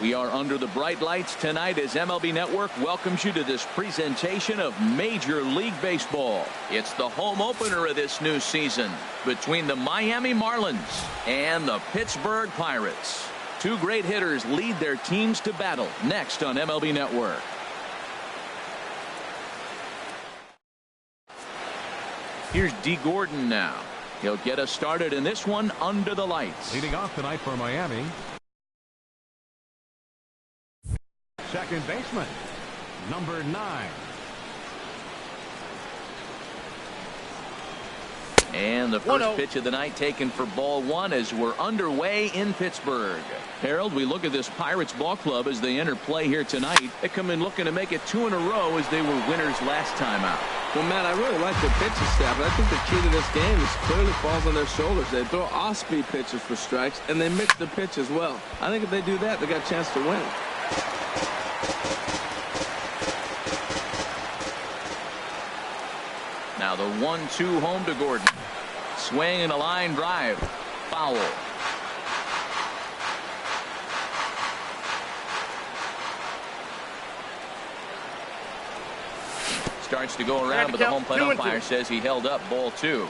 We are under the bright lights tonight as MLB Network welcomes you to this presentation of Major League Baseball. It's the home opener of this new season between the Miami Marlins and the Pittsburgh Pirates. Two great hitters lead their teams to battle next on MLB Network. Here's D. Gordon now. He'll get us started in this one under the lights. Leading off tonight for Miami, second baseman, number 9. And the first pitch of the night taken for ball 1 as we're underway in Pittsburgh. Harold, we look at this Pirates ball club as they enter play here tonight. They come in looking to make it 2 in a row as they were winners last time out. Well, Matt, I really like the pitching staff, but I think the key to this game is clearly falls on their shoulders. They throw off-speed pitches for strikes, and they mix the pitch as well. I think if they do that, they got a chance to win. Now the 1-2 home to Gordon. Swing and a line drive. Foul. Starts to go around, but the home plate umpire says he held up ball 2.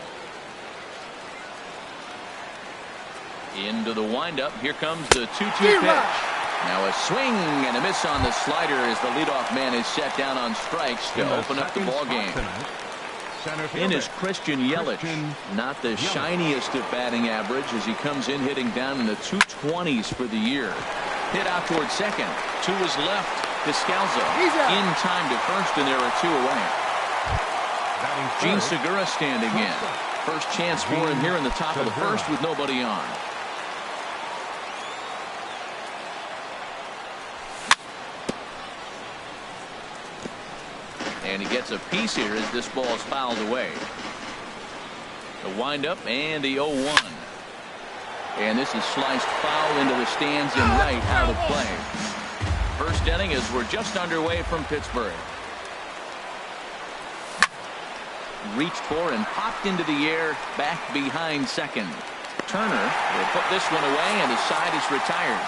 Into the windup. Here comes the 2-2 pitch. Now a swing and a miss on the slider as the leadoff man is set down on strikes to open up the ball game. In is Christian Yelich, not the shiniest of batting average as he comes in hitting down in the 220s for the year. Hit out toward second. 2 is left. Descalzo in time to first, and there are 2 away. Gene Segura standing in. First chance for him here in the top of the first with nobody on. And he gets a piece here as this ball is fouled away. The windup and the 0-1. And this is sliced foul into the stands and right out of play. First inning as we're just underway from Pittsburgh. Reached for and popped into the air back behind second. Turner will put this one away and his side is retired.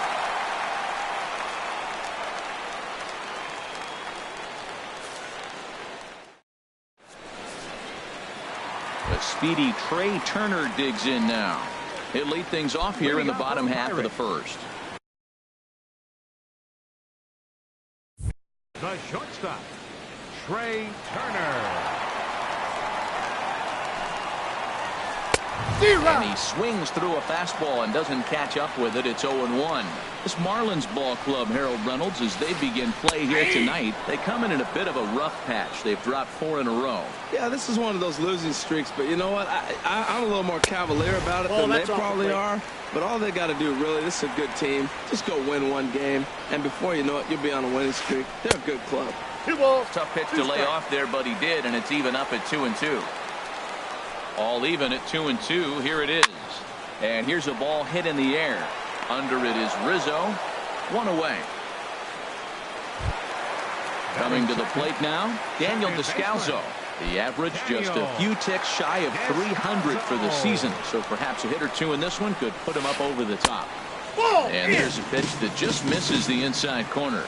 A speedy Trey Turner digs in now. He'll lead things off here in the bottom half of the first. The shortstop, Trey Turner. And he swings through a fastball and doesn't catch up with it. It's 0-1. This Marlins ball club, Harold Reynolds, as they begin play here tonight, they come in a bit of a rough patch. They've dropped 4 in a row. Yeah, this is one of those losing streaks, but you know what? I'm a little more cavalier about it than they probably are. But all they got to do, really, this is a good team. Just go win 1 game, and before you know it, you'll be on a winning streak. They're a good club. Tough pitch to lay off there, but he did, and it's even up at 2-2. All even at 2-2. Here it is. And here's a ball hit in the air. Under it is Rizzo. 1 away. Coming to the plate now, Daniel Descalzo. The average just a few ticks shy of 300 for the season. So perhaps a hit or 2 in this one could put him up over the top. And there's a pitch that just misses the inside corner.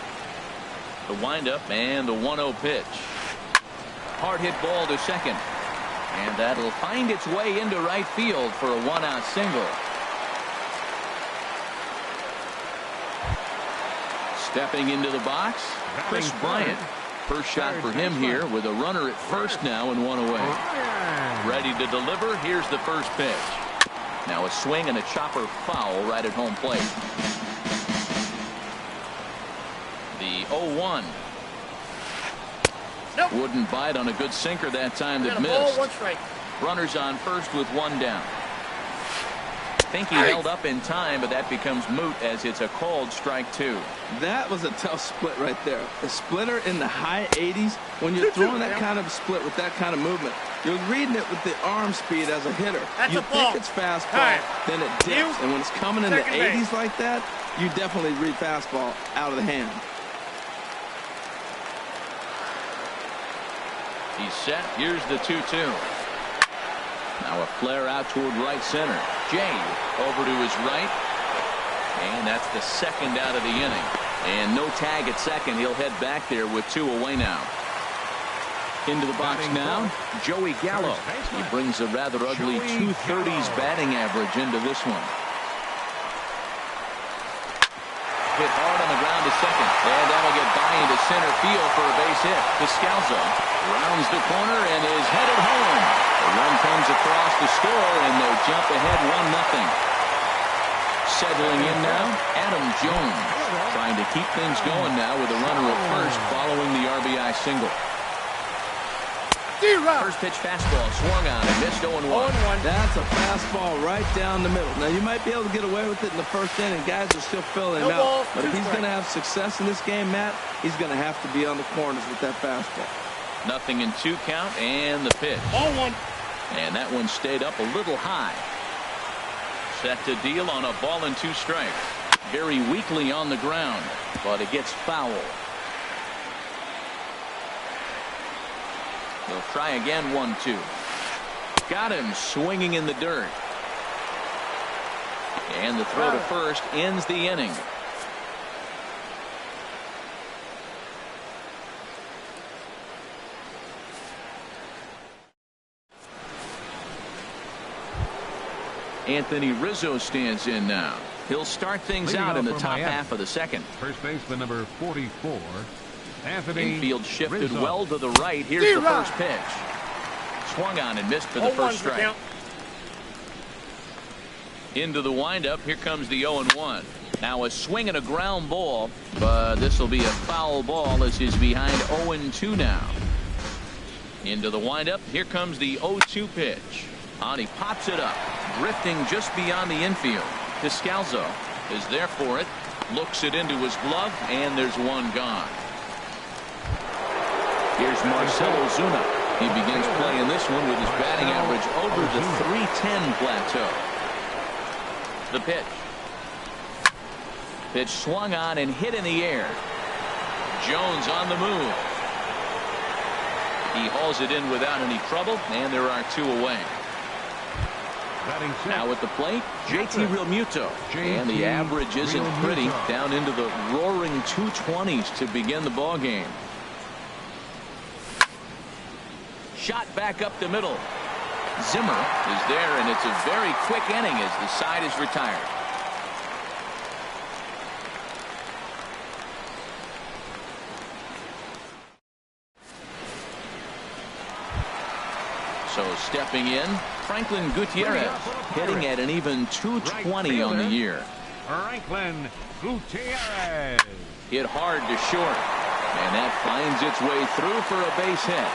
The windup and the 1-0 pitch. Hard hit ball to second. And that'll find its way into right field for a 1-out single. Stepping into the box, Chris Bryant. First shot for him here with a runner at first now and 1 away. Ready to deliver. Here's the first pitch. Now a swing and a chopper foul right at home plate. The 0-1. Nope. Wouldn't bite on a good sinker that time that missed. Runners on first with 1 down. Think he held up in time, but that becomes moot as it's a called strike 2. That was a tough split right there. The splitter in the high 80s. When you're throwing that kind of split with that kind of movement, you're reading it with the arm speed as a hitter. You think it's fastball, then it dips. And when it's coming in the 80s like that, you definitely read fastball out of the hand. He's set. Here's the 2-2. Now a flare out toward right center. Jay over to his right. And that's the second out of the inning. And no tag at second. He'll head back there with 2 away now. Into the box now, Joey Gallo. He brings a rather ugly 230s batting average into this one. Hit hard on the ground to second, and that'll get by into center field for a base hit. Descalzo rounds the corner and is headed home. The run comes across the score, and they jump ahead 1-0. Settling in now, Adam Jones, trying to keep things going now with a runner at first following the RBI single. First pitch fastball swung on and missed 0-1. That's a fastball right down the middle. Now, you might be able to get away with it in the first inning. Guys are still filling him out. But if he's going to have success in this game, Matt, he's going to have to be on the corners with that fastball. 0-2 count and the pitch. 0-1. And that one stayed up a little high. Set to deal on a ball and 2 strikes. Very weakly on the ground, but it gets foul. They'll try again, 1-2. Got him swinging in the dirt. And the throw to first ends the inning. Anthony Rizzo stands in now. He'll start things out in the top half of the second. First baseman number 44. Anthony Infield shifted Rizzo. well to the right. Here's the first pitch. Swung on and missed for the first strike. Into the windup. Here comes the 0-1. Now a swing and a ground ball, but this will be a foul ball as he's behind 0-2 now. Into the windup. Here comes the 0-2 pitch. And he pops it up, drifting just beyond the infield. Descalzo is there for it. Looks it into his glove, and there's one gone. Here's Marcell Ozuna. He begins playing this one with his batting average over the .310 plateau. The pitch. Pitch swung on and hit in the air. Jones on the move. He hauls it in without any trouble, and there are 2 away. Now at the plate, JT Realmuto. And the average isn't pretty, down into the roaring 220s to begin the ball game. Shot back up the middle. Zimmer is there, and it's a very quick inning as the side is retired. So stepping in, Franklin Gutierrez, hitting at an even 220 on the year. Franklin Gutierrez. Hit hard to short, and that finds its way through for a base hit.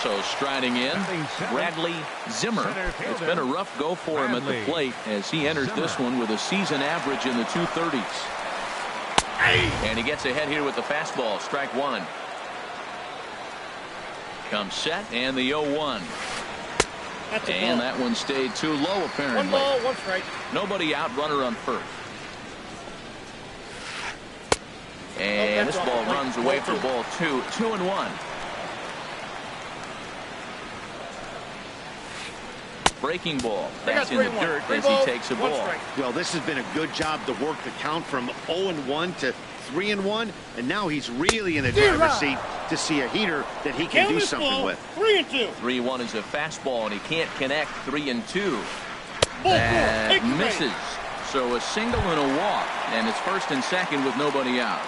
So striding in, Bradley Zimmer. It's been a rough go for him at the plate as he enters this one with a season average in the 230s. And he gets ahead here with the fastball, strike 1. Comes set, and the 0-1. And that one stayed too low, apparently. 1 ball, 1 strike. Nobody out, runner on first. And this ball runs away for ball 2. 2-1. Breaking ball. That's in the dirt as he takes a ball. Well, this has been a good job to work the count from 0-1 to 3-1, and now he's really in the driver's seat to see a heater that he can do something with. 3-2. 3-1 is a fastball, and he can't connect. 3-2. That misses. So a single and a walk, and it's first and second with nobody out.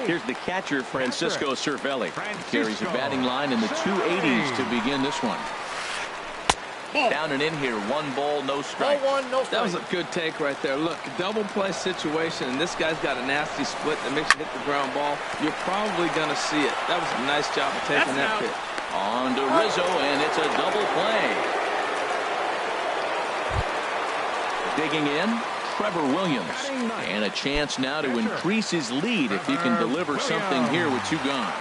Here's the catcher, Francisco Cervelli. Carries a batting line in the 280s to begin this one. Down and in here, 1 ball, no strike. That was a good take right there. Look, double play situation, and this guy's got a nasty split that makes you hit the ground ball. You're probably going to see it. That was a nice job of taking that pitch. On to Rizzo, and it's a double play. Digging in, Trevor Williams. And a chance now to increase his lead if he can deliver something here with 2 gone.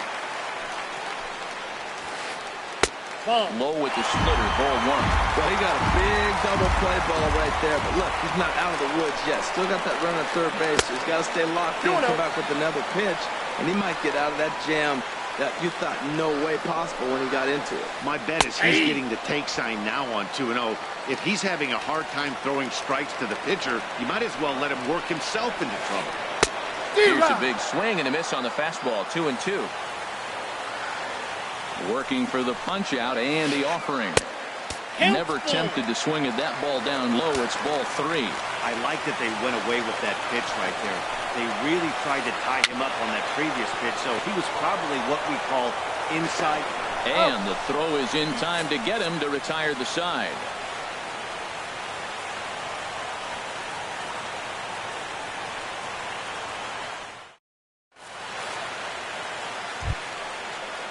Low with the splitter, ball 1. Well, he got a big double play ball right there, but look, he's not out of the woods yet. Still got that run at third base. He's got to stay locked in, come back with another pitch, and he might get out of that jam that you thought no way possible when he got into it. My bet is he's getting the take sign now on 2-0. If he's having a hard time throwing strikes to the pitcher, you might as well let him work himself into trouble. Here's a big swing and a miss on the fastball, 2-2. Working for the punch out and the offering. Never tempted to swing at that ball down low. It's ball 3. I like that they went away with that pitch right there. They really tried to tie him up on that previous pitch, so he was probably what we call inside. And the throw is in time to get him to retire the side.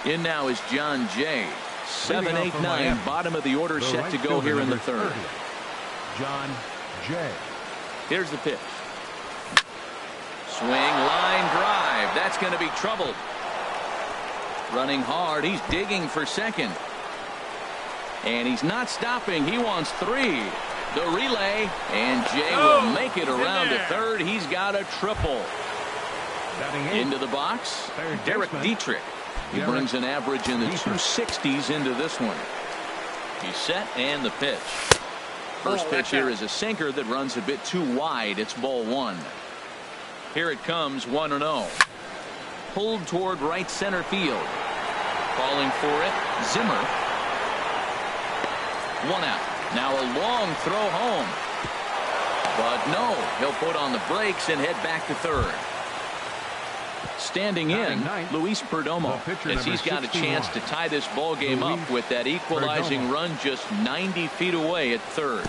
In now is John Jay. 7, 8, 9, bottom of the order, set to go here in the third. John Jay. Here's the pitch. Swing, line drive. That's going to be troubled. Running hard. He's digging for second. And he's not stopping. He wants 3. The relay. And Jay will make it around to third. He's got a triple. Into the box. Derek Dietrich. He brings an average in the 260s into this one. He's set and the pitch. First pitch here is a sinker that runs a bit too wide. It's ball 1. Here it comes, 1-0. Pulled toward right center field. Calling for it, Zimmer. 1 out. Now a long throw home. But no, he'll put on the brakes and head back to third. Standing in, Luis Perdomo, as he's got a chance to tie this ball game up with that equalizing run just 90 feet away at third.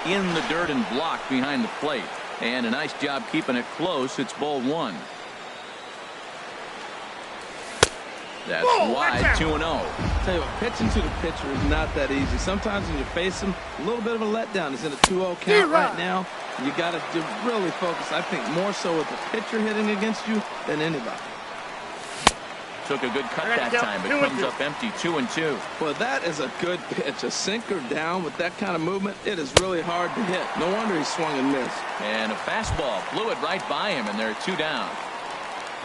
In the dirt and blocked behind the plate. And a nice job keeping it close. It's ball 1. That's wide, 2-0. Tell you what, pitching to the pitcher is not that easy. Sometimes when you face him, a little bit of a letdown. He's in a 2-0 count right now. You got to really focus, I think, more so with the pitcher hitting against you than anybody. Took a good cut that time. It comes up empty, 2-2. Well, that is a good pitch. A sinker down with that kind of movement, it is really hard to hit. No wonder he swung and missed. And a fastball blew it right by him, and they're 2 down.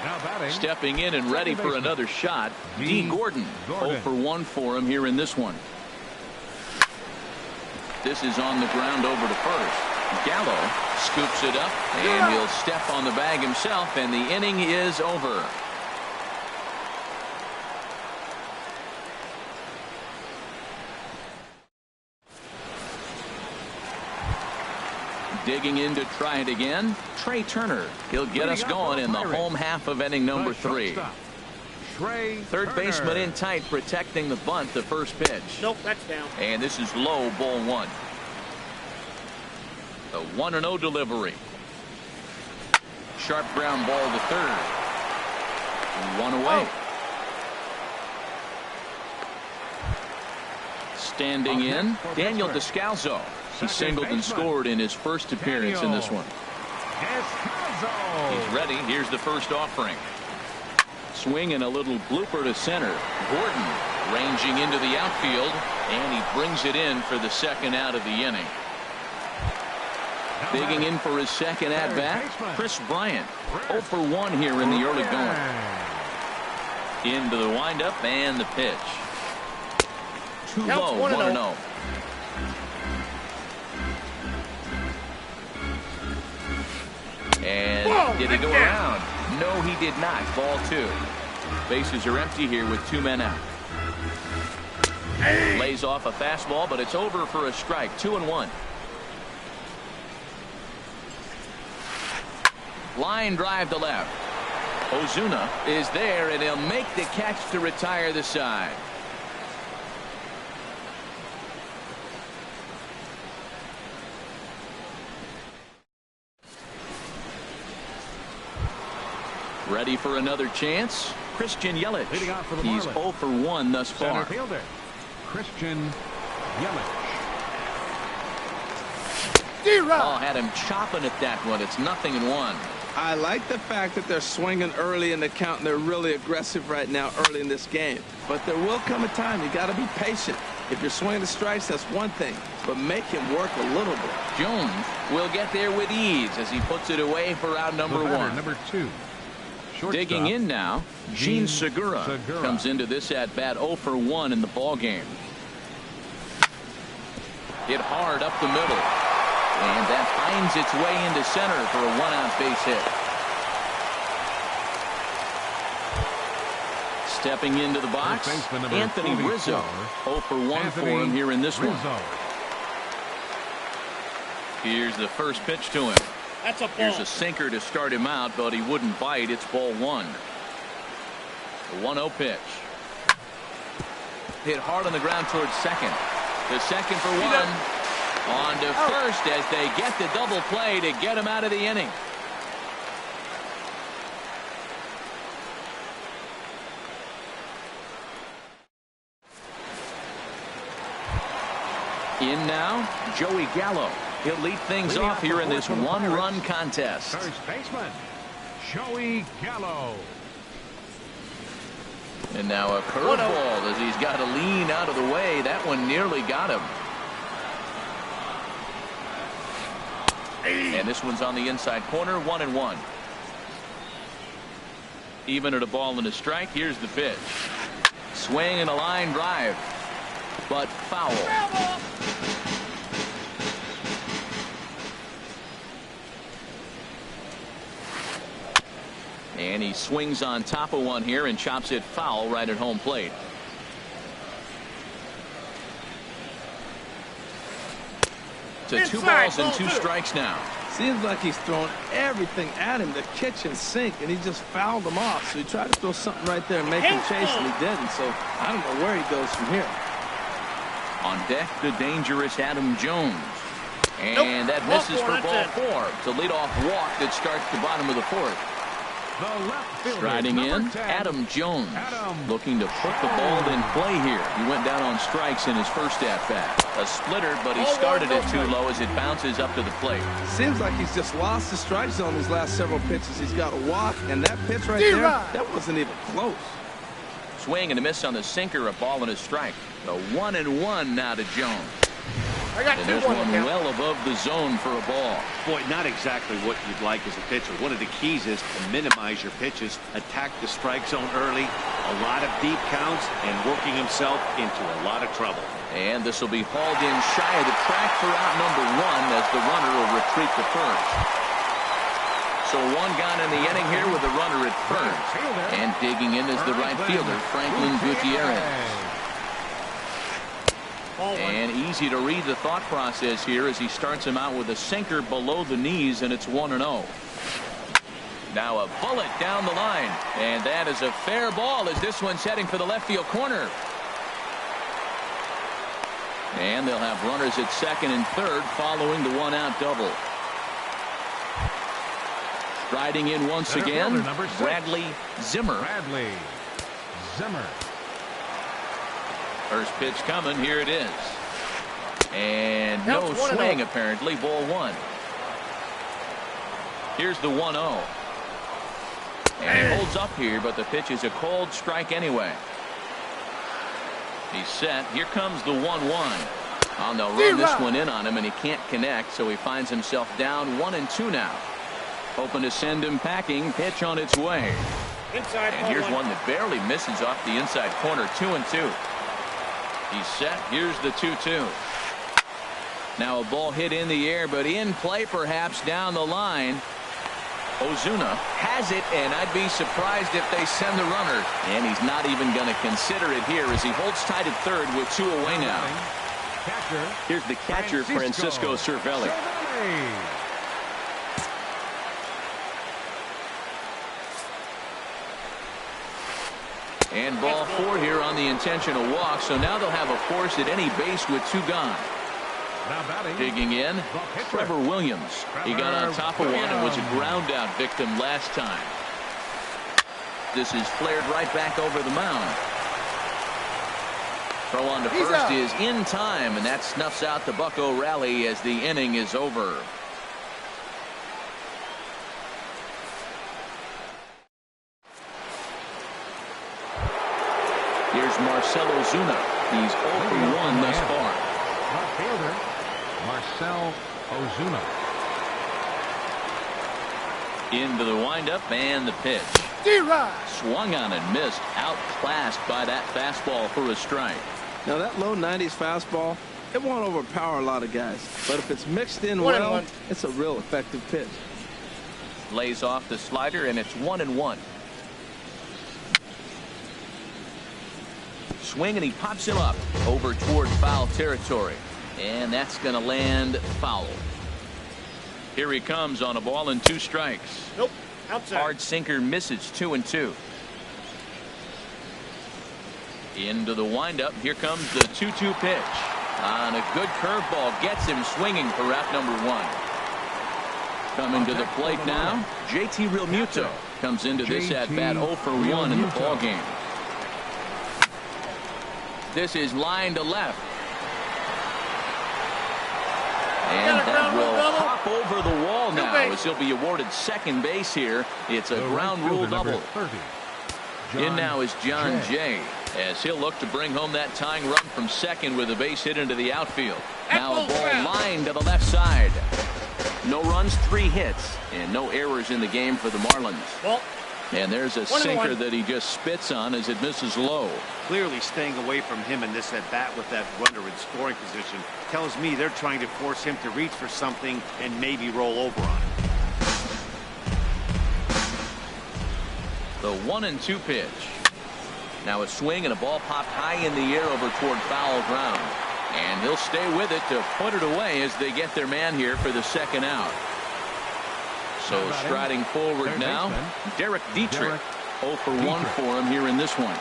Now batting. Stepping in and ready for another shot, D. Gordon. 0 for 1 for him here in this one. This is on the ground over to first. Gallo scoops it up, and he'll step on the bag himself, and the inning is over. Digging in to try it again, Trey Turner. He'll get us going in the home half of inning number 3. Third baseman in tight, protecting the bunt, the first pitch. Nope, that's down. And this is low, ball 1. The 1-0 delivery. Sharp ground ball to third. 1 away. Standing in, Daniel Descalzo. He singled and scored in his first appearance in this one. He's ready. Here's the first offering. Swing and a little blooper to center. Gordon ranging into the outfield, and he brings it in for the second out of the inning. Digging in for his second at-bat, Chris Bryant. 0 for 1 here in the early going. Into the windup and the pitch. Too low, 1-0. And did he go around? No, he did not. Ball 2. Bases are empty here with 2 men out. Lays off a fastball, but it's over for a strike. 2-1. Line drive to left. Ozuna is there, and he'll make the catch to retire the side. Ready for another chance? Christian Yelich. He's 0 for 1 thus far. Center fielder, Christian Yelich. Oh, had him chopping at that one. It's 0-1. I like the fact that they're swinging early in the count, and they're really aggressive right now early in this game. But there will come a time you got to be patient. If you're swinging the strikes, that's one thing, but make him work a little bit. Jones will get there with ease as he puts it away for out number 1. Number 2, Digging in now, Gene Segura comes into this at bat 0 for 1 in the ball game. Hit hard up the middle, and that finds its way into center for a 1-out base hit. Stepping into the box, Anthony Rizzo. 0 for 1 for him here in this one. Here's the first pitch to him. That's a ball. Here's a sinker to start him out, but he wouldn't bite. It's ball 1. The 1-0 pitch. Hit hard on the ground towards second. The second for 1. On to first as they get the double play to get him out of the inning. In now, Joey Gallo. He'll lead things off here in this one-run contest. First baseman, Joey Gallo. And now a curveball as he's got to lean out of the way. That one nearly got him. And this one's on the inside corner, 1-1. Even at a ball and a strike, here's the pitch. Swing and a line drive, but foul. And he swings on top of one here and chops it foul right at home plate. To 2 balls and 2 strikes now. Seems like he's throwing everything at him, the kitchen sink, and he just fouled him off. So he tried to throw something right there and make him chase, and he didn't. So I don't know where he goes from here. On deck, the dangerous Adam Jones. And that misses for ball 4. It's a leadoff walk that starts the bottom of the 4th. Striding in, Adam Jones, looking to put the ball in play here. He went down on strikes in his first at-bat. A splitter, but he started it too low as it bounces up to the plate. Seems like he's just lost the strike zone these last several pitches. He's got a walk, and that pitch right there, that wasn't even close. Swing and a miss on the sinker, a ball and a strike. The 1-1 now to Jones. And there's one well above the zone for a ball. Boy, not exactly what you'd like as a pitcher. One of the keys is to minimize your pitches, attack the strike zone early, a lot of deep counts, and working himself into a lot of trouble. And this will be hauled in shy of the track for out number 1 as the runner will retreat to first. So 1 gone in the inning here with the runner at first. And digging in is the right fielder, Franklin Gutierrez. And easy to read the thought process here as he starts him out with a sinker below the knees, and it's 1-0. Now a bullet down the line, and that is a fair ball as this one's heading for the left field corner. And they'll have runners at second and third following the 1-out double. Striding in once again, Bradley Zimmer. First pitch coming, here it is. And no swing apparently, ball 1. Here's the 1-0. And he holds up here, but the pitch is a cold strike anyway. He's set. Here comes the 1-1. Oh, they'll run this one in on him, and he can't connect, so he finds himself down 1-2 now. Hoping to send him packing. Pitch on its way. And here's one that barely misses off the inside corner. 2-2. He's set. Here's the 2-2. Now a ball hit in the air, but in play perhaps down the line. Ozuna has it, and I'd be surprised if they send the runner. And he's not even going to consider it here as he holds tight at third with 2 away now. Here's the catcher, Francisco Cervelli. And ball 4 here on the intentional walk. So now they'll have a force at any base with 2 gone. Digging in, Trevor Williams. He got on top of one and was a ground out victim last time. This is flared right back over the mound. Throw on to first is in time, and that snuffs out the Bucco rally as the inning is over. Here's Marcell Ozuna. He's 0 for 1 thus far. Left fielder, Marcell Ozuna. Into the windup and the pitch. Swung on and missed. Outclassed by that fastball for a strike. Now that low 90s fastball, it won't overpower a lot of guys. But if it's mixed in well, it's a real effective pitch. Lays off the slider, and it's 1-1. Swing, and he pops him up over toward foul territory. And that's going to land foul. Here he comes on a ball and 2 strikes. Nope. Outside. Hard sinker misses. 2-2. Into the windup. Here comes the 2-2 pitch. On a good curveball. Gets him swinging for out number 1. Coming to the plate now, JT Realmuto comes into this at-bat 0 for 1 in the ballgame. This is line to left. And that will hop over the wall now as he'll be awarded second base here. It's a ground rule double. In now is John Jay, as he'll look to bring home that tying run from second with a base hit into the outfield. Now a ball lined to the left side. No runs, 3 hits, and no errors in the game for the Marlins. And there's a sinker that he just spits on as it misses low. Clearly staying away from him in this at-bat with that runner in scoring position tells me they're trying to force him to reach for something and maybe roll over on it. The 1-2 pitch. Now a swing and a ball popped high in the air over toward foul ground. And he'll stay with it to put it away as they get their man here for the second out. So striding forward now, Derek Dietrich. 0 for 1 for him here in this one.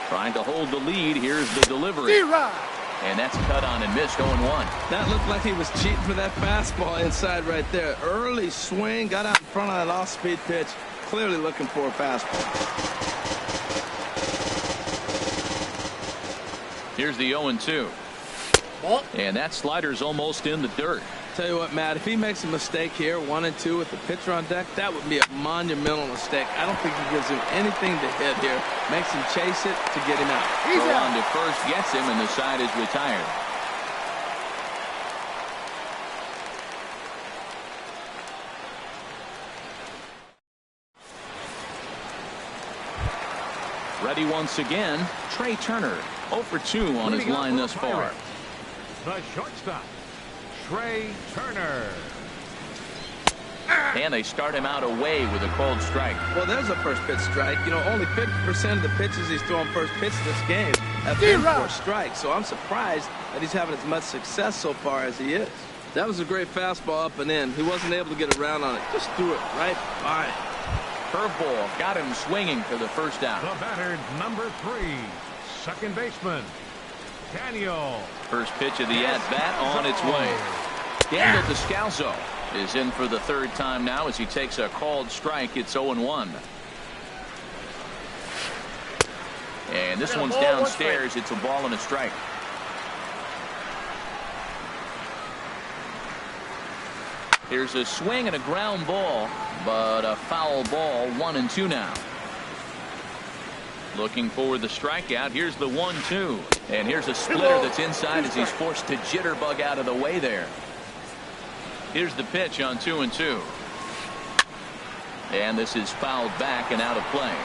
Trying to hold the lead. Here's the delivery. And that's cut on and missed. 0-1. That looked like he was cheating for that fastball inside right there. Early swing, got out in front of that off-speed pitch. Clearly looking for a fastball. Here's the 0-2. And that slider's almost in the dirt. Tell you what, Matt, if he makes a mistake here, 1-2 with the pitcher on deck, that would be a monumental mistake. I don't think he gives him anything to hit here. Makes him chase it to get him out. Throw on to first, gets him, and the side is retired. Ready once again, Trey Turner. 0 for 2 on his line thus far. The shortstop, Trey Turner. And they start him out away with a called strike. Well, there's a first pitch strike. You know, only 50% of the pitches he's throwing first pitch in this game have been for strikes. So I'm surprised that he's having as much success so far as he is. That was a great fastball up and in. He wasn't able to get around on it. Just threw it right by. Curveball got him swinging for the first out. The batter, number 3, second baseman, Daniel. First pitch of the at-bat on its way. Daniel Descalso is in for the 3rd time now as he takes a called strike. It's 0-1. And this one's downstairs. It's a ball and a strike. Here's a swing and a ground ball, but a foul ball. 1-2 now. Looking for the strikeout. Here's the 1-2. And here's a splitter that's inside as he's forced to jitterbug out of the way there. Here's the pitch on 2-2. And this is fouled back and out of play.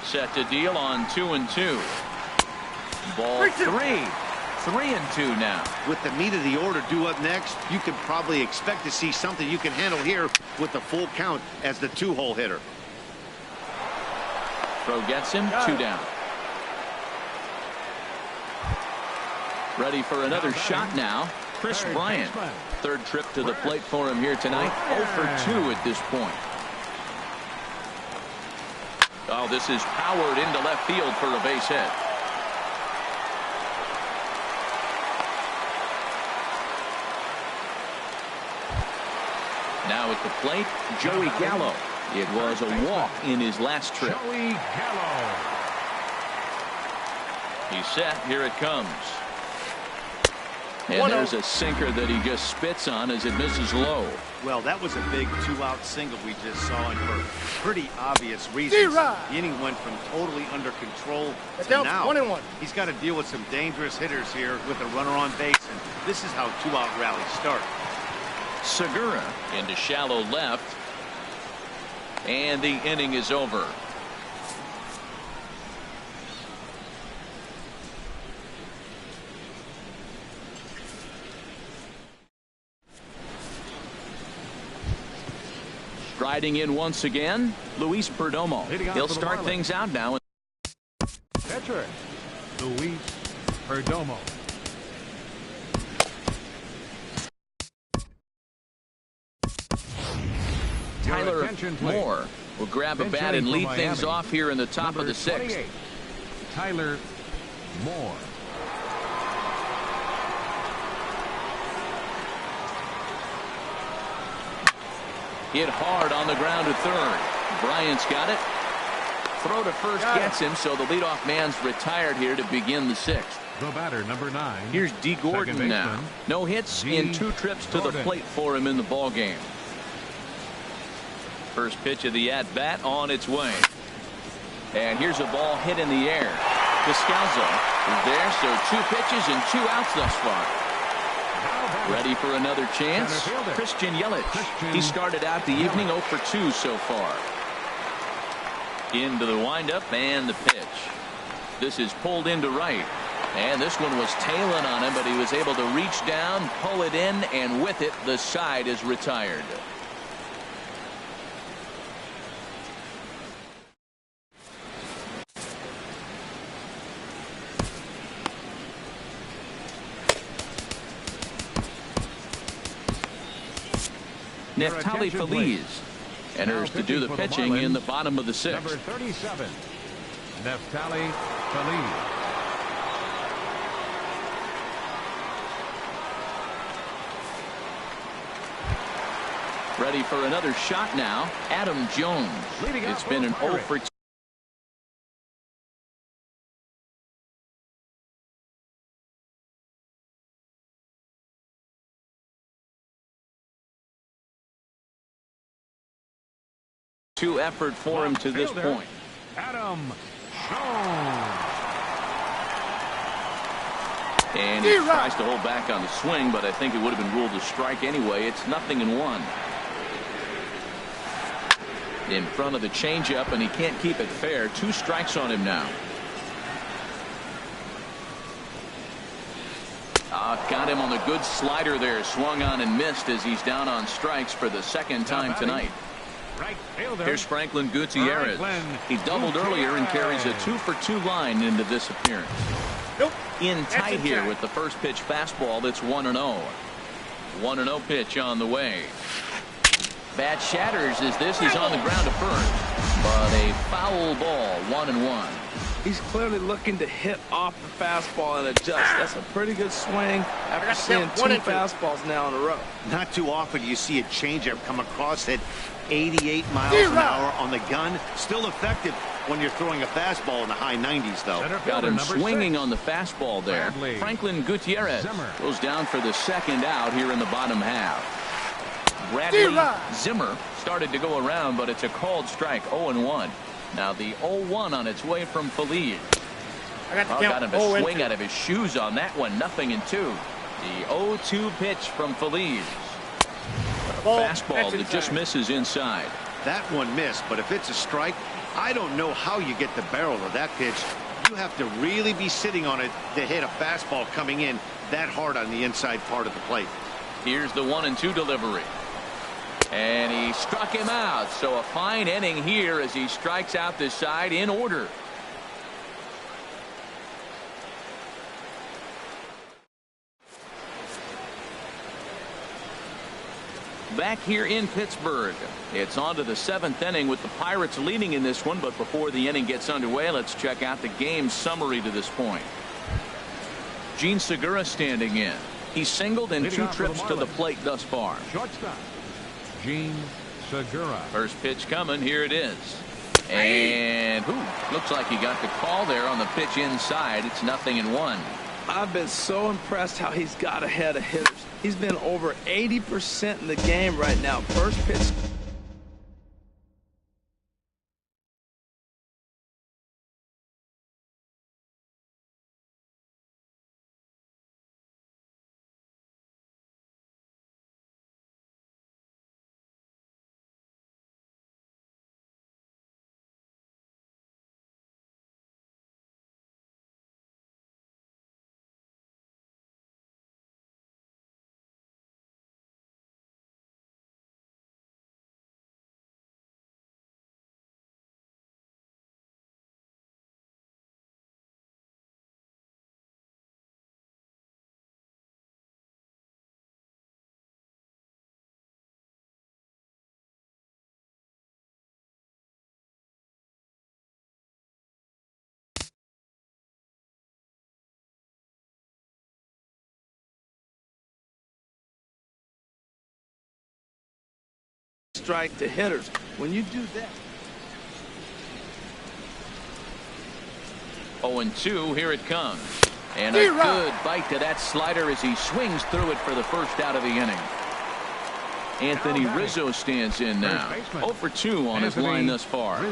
Set to deal on 2-2. Ball 3. 3-2 now. With the meat of the order due up next, you can probably expect to see something you can handle here with the full count as the 2-hole hitter. Throw gets him. 2 down. Ready for another shot now. Chris Bryant. 3rd trip to the plate for him here tonight. 0 for 2 at this point. Oh, this is powered into left field for a base hit. Now at the plate, Joey Gallo. It was a walk in his last trip. Joey Gallo. He's set. Here it comes. And there's a sinker that he just spits on as it misses low. Well, that was a big two-out single we just saw, and for pretty obvious reasons. The inning went from totally under control to now 1-1. He's got to deal with some dangerous hitters here with a runner on base, and this is how two-out rallies start. Segura into shallow left, and the inning is over. Striding in once again, Luis Perdomo. He'll start things out now. Catcher, Luis Perdomo. Tyler Moore will grab a bat and lead things off here in the top of the sixth. Tyler Moore. Hit hard on the ground to third. Bryant's got it. Throw to first gets him, so the leadoff man's retired here to begin the sixth. The batter, number 9. Here's D. Gordon now. No hits in 2 trips to the plate for him in the ball game. First pitch of the at-bat on its way. And here's a ball hit in the air. Descalzo is there, so 2 pitches and 2 outs thus far. Ready for another chance? Christian Yelich. He started out the evening 0 for 2 so far. Into the windup and the pitch. This is pulled into right. And this one was tailing on him, but he was able to reach down, pull it in, and with it, the side is retired. Neftali Feliz enters to do the pitching in the bottom of the sixth. Number 37, Neftali Feliz. Ready for another shot now. Adam Jones. It's been an 0 for 2. Effort for him to this point. Adam Jones. And he tries to hold back on the swing, but I think it would have been ruled a strike anyway. It's 0-1. In front of the changeup, and he can't keep it fair. 2 strikes on him now. Got him on the good slider there. Swung on and missed as he's down on strikes for the second time tonight. Right fielder. Here's Franklin Gutierrez. He doubled earlier and carries a 2 for 2 line into this appearance. In tight here with the first pitch fastball. That's 1-0. 1-0 pitch on the way. Bat shatters as this is on the ground to first, but a foul ball. 1-1. He's clearly looking to hit off the fastball and adjust. That's a pretty good swing after seeing 2 fastballs now in a row. Not too often you see a changeup come across at 88 miles an hour on the gun. Still effective when you're throwing a fastball in the high 90s, though. Got him swinging on the fastball there. Franklin Gutierrez goes down for the second out here in the bottom half. Bradley Zimmer started to go around, but it's a called strike. 0-1. Now the 0-1 on its way from Feliz. Got him a swing out of his shoes on that one. 0-2. The 0-2 pitch from Feliz. Fastball that just misses inside. That one missed, but if it's a strike, I don't know how you get the barrel of that pitch. You have to really be sitting on it to hit a fastball coming in that hard on the inside part of the plate. Here's the 1-2 delivery. And he struck him out. So a fine inning here as he strikes out the side in order. Back here in Pittsburgh, it's on to the 7th inning with the Pirates leading in this one. But before the inning gets underway, let's check out the game summary to this point. Gene Segura standing in. He's singled in 2 trips to the plate thus far. Shortstop, Gene Segura. First pitch coming. Here it is. And looks like he got the call there on the pitch inside. It's 0-1. I've been so impressed how he's got ahead of hitters. He's been over 80% in the game right now. First pitch. Strike to hitters. When you do that. 0-2, here it comes. And a good bite to that slider as he swings through it for the first out of the inning. Anthony Rizzo stands in now. 0-2 on his line thus far.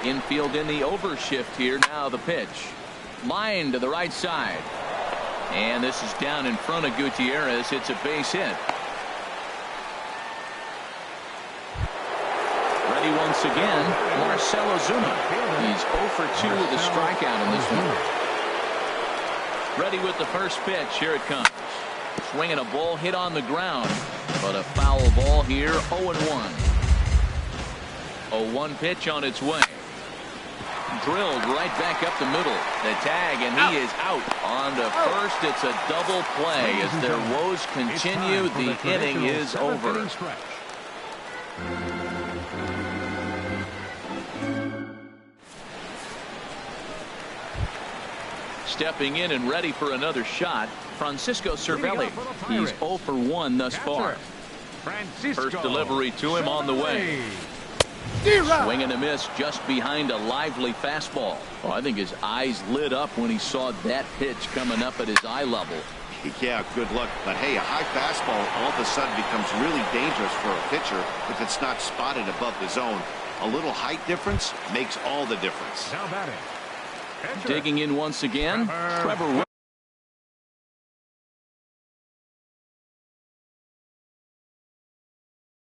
Infield in the overshift here. Now the pitch. Line to the right side. And this is down in front of Gutierrez. It's a base hit. Ready once again, Marcell Ozuna. He's 0-2 with a strikeout in this one. Ready with the first pitch. Here it comes. Swinging a ball hit on the ground, but a foul ball here. 0-1. 0-1 pitch on its way. Drilled right back up the middle. The tag, and he is out. On to first. It's a double play as their woes continue. The inning is over. Stepping in and ready for another shot, Francisco Cervelli. He's 0-1 thus far. First delivery to him on the way. Swing and a miss just behind a lively fastball. Oh, I think his eyes lit up when he saw that pitch coming up at his eye level. Yeah, good luck. But hey, a high fastball all of a sudden becomes really dangerous for a pitcher if it's not spotted above the zone. A little height difference makes all the difference. Now batting. Digging in once again, Trevor Williams.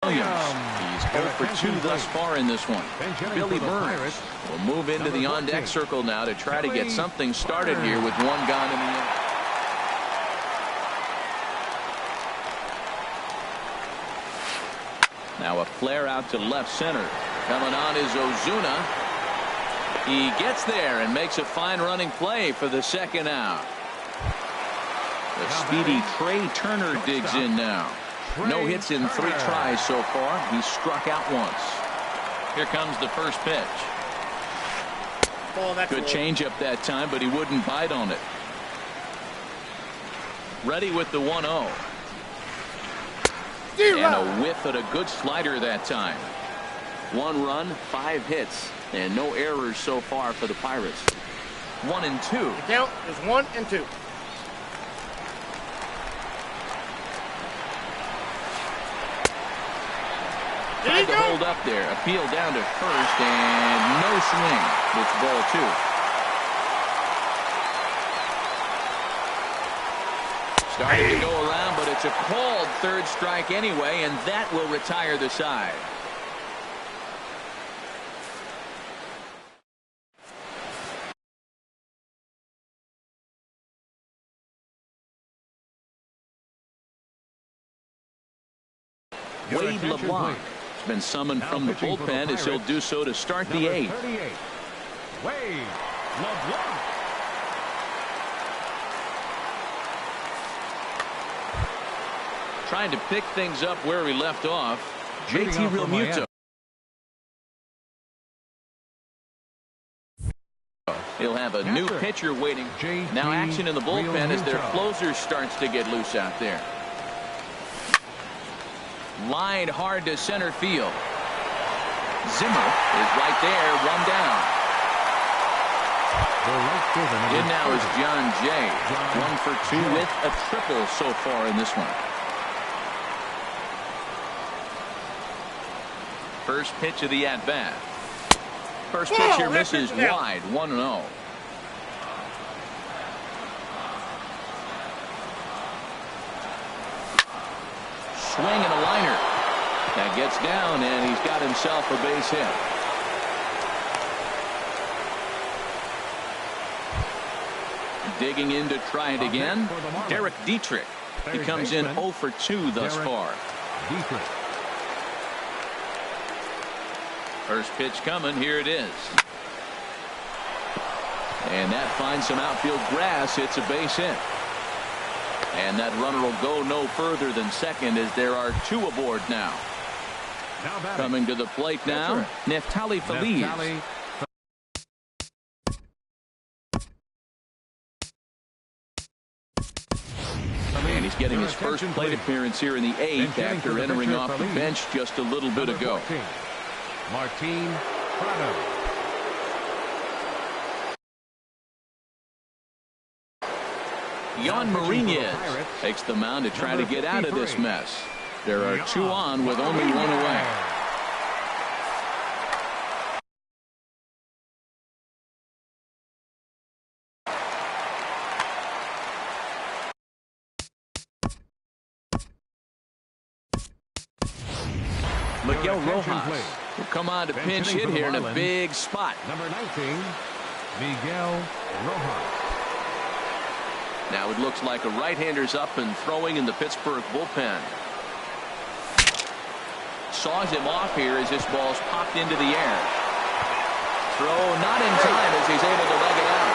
He's 0-2 thus far in this one. Billy Burns will move into the on-deck circle now to try to get something started here with one gone in the inning. Now a flare out to left center. Coming on is Ozuna. He gets there and makes a fine running play for the second out. The speedy Trey Turner digs in now. No hits in 3 tries so far. He struck out once. Here comes the first pitch. Good changeup that time, but he wouldn't bite on it. Ready with the 1-0. And a whiff at a good slider that time. 1 run, 5 hits. And no errors so far for the Pirates. 1-2. The count is 1-2. Tried to hold up there. Appeal down to first, and no swing. It's ball 2. Starting to go around, but it's a called third strike anyway, and that will retire the side. Wade LeBlanc has been summoned from the bullpen as he'll do so to start the 8th. Wade LeBlanc. Trying to pick things up where he left off. JT Realmuto. He'll have a new pitcher waiting. Now action in the bullpen as their closer starts to get loose out there. Lined hard to center field. Zimmer is right there, 1 down. In now is John Jay. 1 for 2 with a triple so far in this one. First pitch of the at-bat. First pitch here misses wide. 1-0. Swing and a liner. That gets down, and he's got himself a base hit. Digging in to try it again. Derek Dietrich. He comes in 0 for 2 thus far. First pitch coming. Here it is. And that finds some outfield grass. It's a base hit. And that runner will go no further than second as there are 2 aboard now. Coming to the plate now, Neftali Feliz. And he's getting his first plate appearance here in the 8th after entering off the bench just a little bit ago. Martin Prado. Jan Marinez takes the mound to try to get out of this mess. There are 2 on with only 1 away. Miguel Rojas will come on to pinch hit here in a big spot. Number 19, Miguel Rojas. Now it looks like a right-hander's up and throwing in the Pittsburgh bullpen. Saws him off here as this ball's popped into the air. Throw not in time as he's able to leg it out.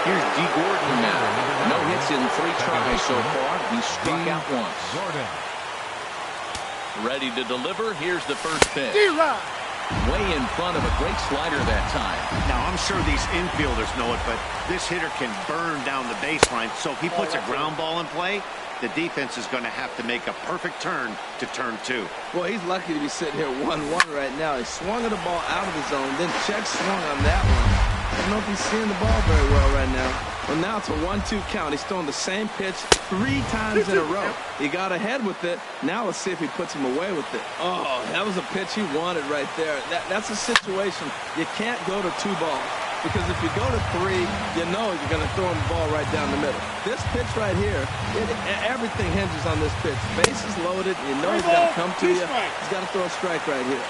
Here's D. Gordon now. No hits in 3 tries so far. He struck out once. Ready to deliver. Here's the first pitch. Way in front of a great slider that time. Now, I'm sure these infielders know it, but this hitter can burn down the baseline. So if he puts a ground ball in play, the defense is going to have to make a perfect turn to turn 2. Well, he's lucky to be sitting here 1-1 right now. He swung at the ball out of the zone, then check swung on that one. I don't know if he's seeing the ball very well right now. Well, now it's a 1-2 count. He's throwing the same pitch 3 times in a row. He got ahead with it. Now let's see if he puts him away with it. Oh, that was a pitch he wanted right there. That's a situation. You can't go to 2 balls. Because if you go to 3, you know you're going to throw him the ball right down the middle. This pitch right here, everything hinges on this pitch. Bases loaded. You know he's got to come to you. He's got to throw a strike right here.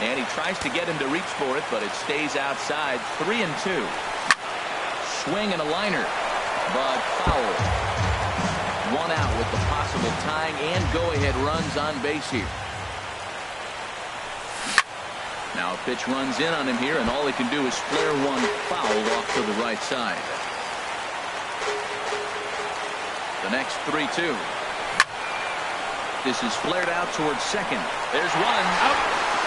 And he tries to get him to reach for it, but it stays outside. 3-2. Swing and a liner, but foul. 1 out with the possible tying and go-ahead runs on base here. Now a pitch runs in on him here, and all he can do is flare one foul off to the right side. The next 3-2. This is flared out towards second. There's one. Out.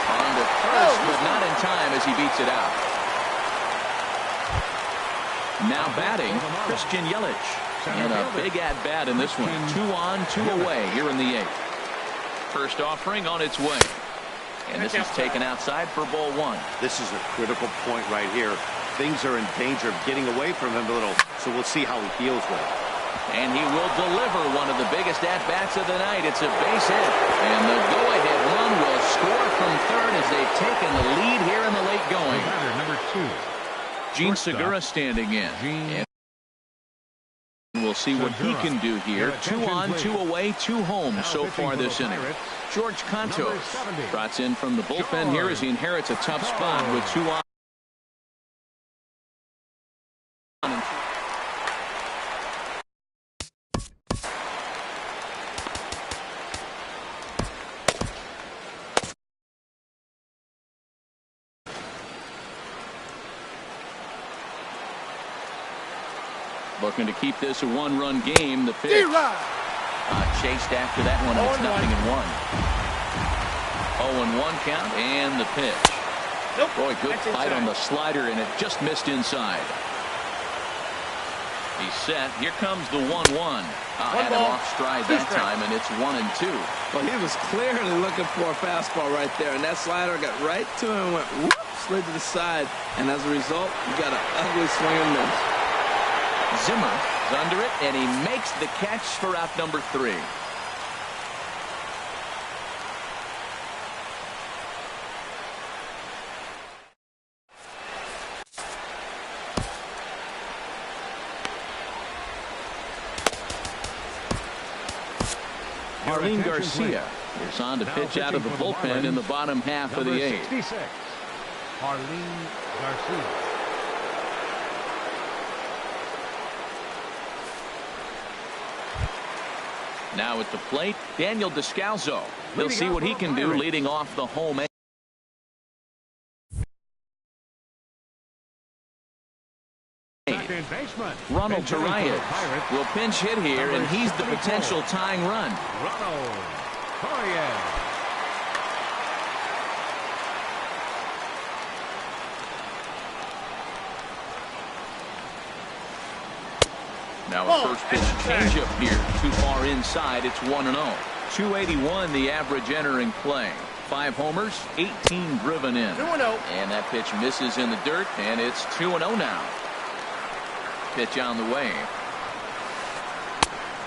On to first, but not in time as he beats it out. Now batting, Christian Yelich. And a big at-bat in this one. 2 on, 2 away here in the 8th. First offering on its way. And this is taken outside for ball 1. This is a critical point right here. Things are in danger of getting away from him a little, so we'll see how he deals with it. And he will deliver one of the biggest at-bats of the night. It's a base hit. And the go-ahead run will score from third as they've taken the lead here in the late going. Number 2. Gene Segura standing in. And we'll see what he can do here. 2 on, 2 away, 2 home so far this inning. George Cantos trots in from the bullpen here as he inherits a tough spot with 2 on. Looking to keep this a 1-run game. The pitch chased after that one. It's 0-1. 0-1 count and the pitch. Boy, good fight on the slider, and it just missed inside. He's set. Here comes the 1-1. Had him off stride that time, and it's 1-2. Well, he was clearly looking for a fastball right there, and that slider got right to him and went whoop, slid to the side, and as a result, you got an ugly swing and miss. Zimmer is under it, and he makes the catch for out number 3. Arlene Garcia is on to pitch out of the bullpen in the bottom half of the 8th. 66, Arlene Garcia. Now at the plate, Daniel Descalzo. He'll see what he can do leading off the home 8th. Second baseman. Ronald Torreyes will pinch hit here, and he's the potential tying run. Ronald Torreyes. Now a first pitch changeup here. Too far inside. It's 1-0. 281 the average entering play. 5 homers, 18 driven in. 2-0. And that pitch misses in the dirt, and it's 2-0 now. Pitch on the way.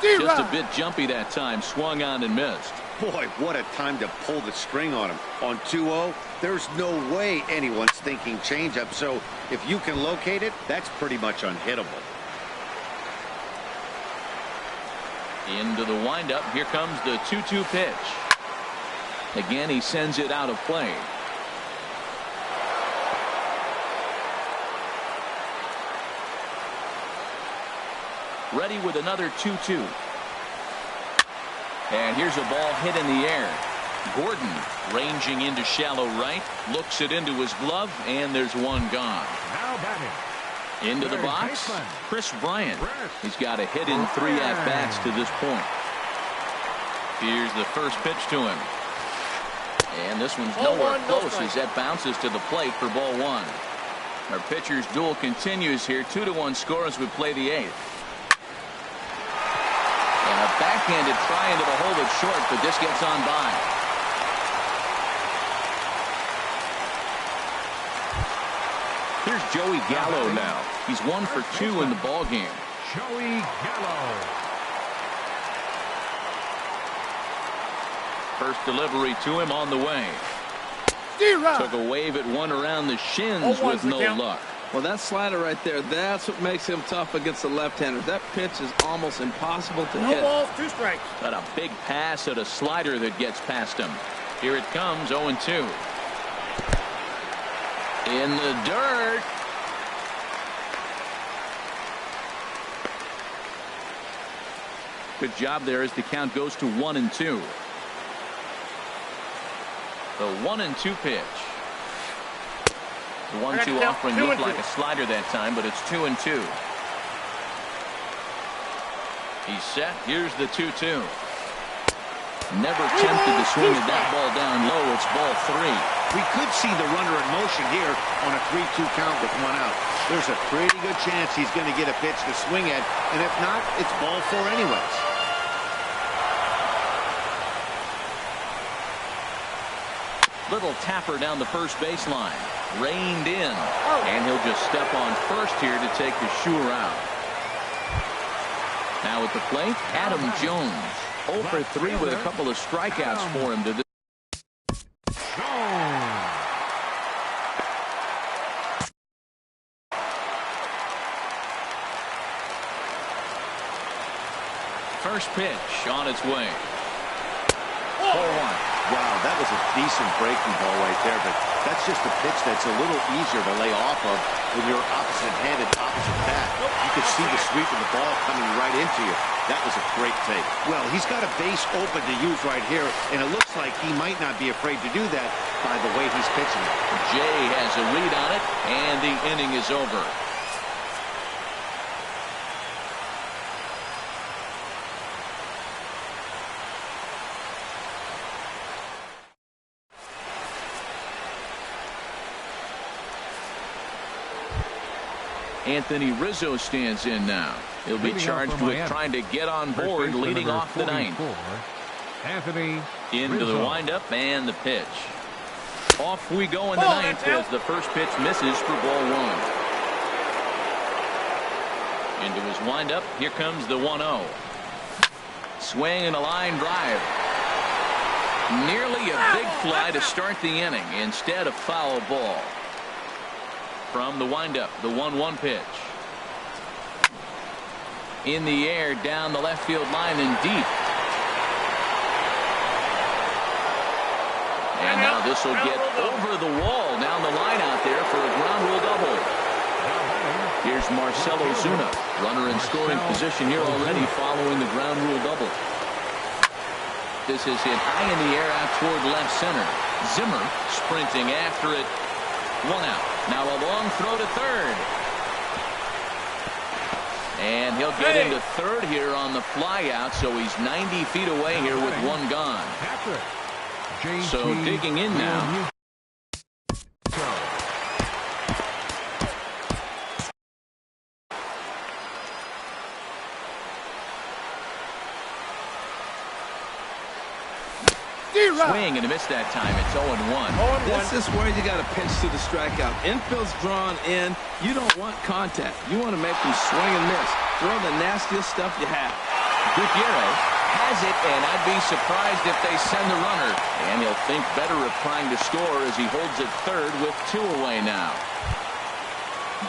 Just a bit jumpy that time. Swung on and missed. Boy, what a time to pull the string on him. On 2-0, there's no way anyone's thinking changeup. So if you can locate it, that's pretty much unhittable. Into the windup. Here comes the 2-2 pitch. Again, he sends it out of play. Ready with another 2-2. And here's a ball hit in the air. Gordon ranging into shallow right, looks it into his glove, and there's one gone. Now batting. Into the box, Chris Bryant. He's got a hit in 3 at-bats to this point. Here's the first pitch to him. And this one's nowhere close as that bounces to the plate for ball 1. Our pitcher's duel continues here. 2-1 score as we play the 8th. And a backhanded try into the hole that's short, but this gets on by. Here's Joey Gallo now. He's 1 for 2 in the ball game. Joey Gallo. First delivery to him on the way. Took a wave at one around the shins with no luck. Well, that slider right there, that's what makes him tough against the left-handers. That pitch is almost impossible to hit. No balls, 2 strikes. Got a big pass at a slider that gets past him. Here it comes, 0-2. In the dirt. Good job there as the count goes to 1-2. The 1-2 pitch. The 1-2 offering looked like a slider that time, but it's 2-2. He's set. Here's the 2-2. Never tempted to swing that ball down low. It's ball 3. We could see the runner in motion here on a 3-2 count with 1 out. There's a pretty good chance he's going to get a pitch to swing at, and if not, it's ball 4 anyways. Little tapper down the first baseline. Reined in. And he'll just step on first here to take the sure out. Now at the plate, Adam Jones. 0 for 3 with a couple of strikeouts for him to this. First pitch on its way. 4-1. Wow, that was a decent breaking ball right there, but that's just a pitch that's a little easier to lay off of when you're opposite-handed, opposite bat. You could see the sweep of the ball coming right into you. That was a great take. Well, he's got a base open to use right here, and it looks like he might not be afraid to do that by the way he's pitching it. Jay has a read on it, and the inning is over. Anthony Rizzo stands in now. He'll be charged with trying to get on board leading off the ninth. Anthony Into the windup and the pitch. Off we go in the ninth as the first pitch misses for ball one. Into his windup. Here comes the 1-0. Swing and a line drive. Nearly a big fly to start the inning. Instead, a foul ball. From the windup, the 1-1 pitch. In the air, down the left field line and deep. And now this will get over the wall down the line out there for a ground rule double. Here's Marcell Ozuna, runner in scoring position here already following the ground rule double. This is hit high in the air out toward left center. Zimmer sprinting after it. 1 out. Now a long throw to third. And he'll get into third here on the fly out, so he's 90 feet away here with 1 gone. So digging in now. Swing and a miss that time. It's 0-1. This is where you got to pitch to the strikeout. Infield's drawn in. You don't want contact. You want to make them swing and miss. Throw the nastiest stuff you have. Gutierrez has it, and I'd be surprised if they send the runner. And he'll think better of trying to score as he holds it third with 2 away now.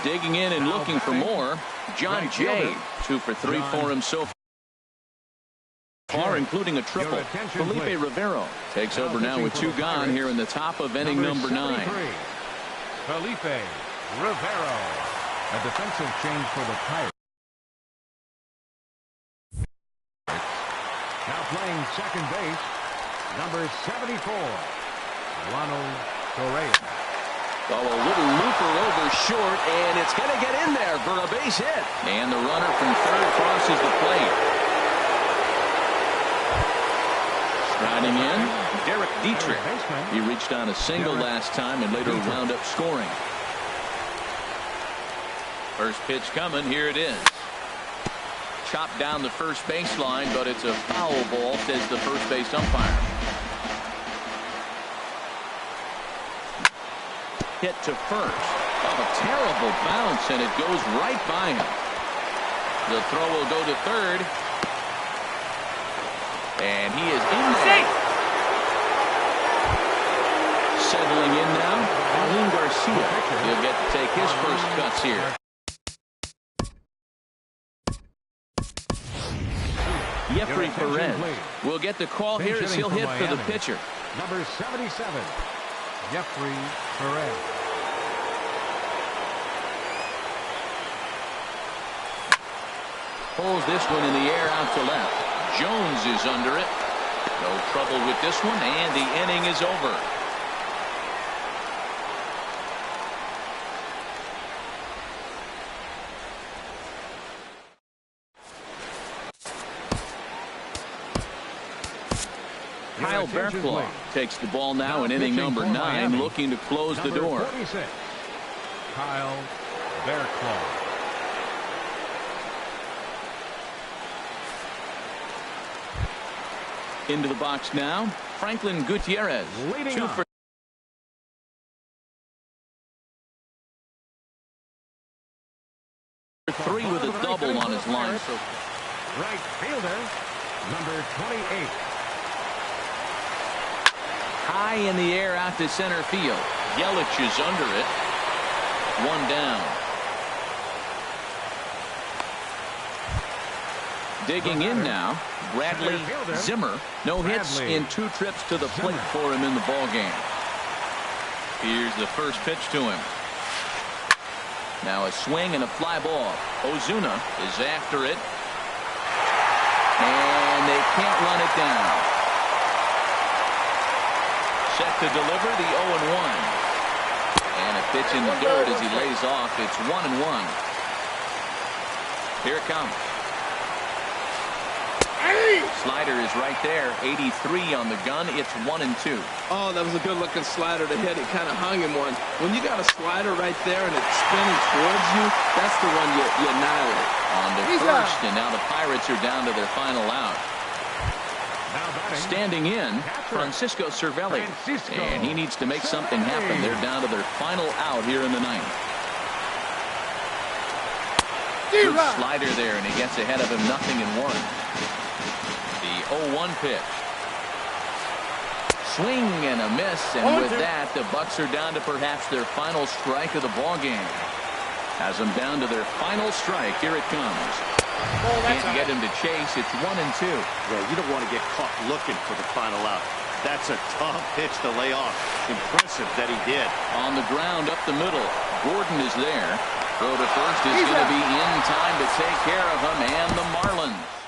Digging in and looking for more. John Jay, 2 for 3 for him so far, including a triple. Felipe Rivero takes over now with 2 gone here in the top of inning number 9. Felipe Rivero. A defensive change for the Pirates. Now playing second base, number 74, Ronald Correa. Oh, a little looper over short, and it's going to get in there for a base hit. And the runner from third crosses the plate. Striding in, Derek Dietrich. He reached on a single last time and later wound up scoring. First pitch coming. Here it is. Chopped down the first baseline, but it's a foul ball, says the first base umpire. Hit to first. Oh, a terrible bounce, and it goes right by him. The throw will go to third. And he is in there. Settling in now, Aline Garcia. He'll get to take his first cuts here. Jeffrey Perez will get the call here as he'll hit for the pitcher. Number 77, Jeffrey Perez. Pulls this one in the air out to left. Jones is under it. No trouble with this one, and the inning is over. Kyle Barrclaw takes the ball now in inning number 9, looking to close the door. 46, Kyle Barrclaw. Into the box now, Franklin Gutierrez. 2 for 3 with a double on his line. So right fielder, number 28. High in the air out to center field. Yelich is under it. 1 down. Digging in now, Bradley Zimmer. No hits in 2 trips to the plate for him in the ball game. Here's the first pitch to him. Now a swing and a fly ball. Ozuna is after it. And they can't run it down. Set to deliver the 0-1. And a pitch in the dirt as he lays off. It's 1-1. Here it comes. Slider is right there. 83 on the gun. It's 1-2. Oh, that was a good-looking slider to hit. He kind of hung him one. When you got a slider right there and it's spinning towards you, that's the one you annihilate. On the first, and now the Pirates are down to their final out. Standing in, Francisco Cervelli. And he needs to make something happen. They're down to their final out here in the ninth. Good slider there, and he gets ahead of him 0-1. The 0-1 pitch. Swing and a miss, and with that, the Bucks are down to perhaps their final strike of the ballgame. Has them down to their final strike. Here it comes. Can't get him to chase. It's 1-2. Yeah, you don't want to get caught looking for the final out. That's a tough pitch to lay off. Impressive that he did. On the ground up the middle. Gordon is there. Throw to first is going to be in time to take care of him, and the Marlins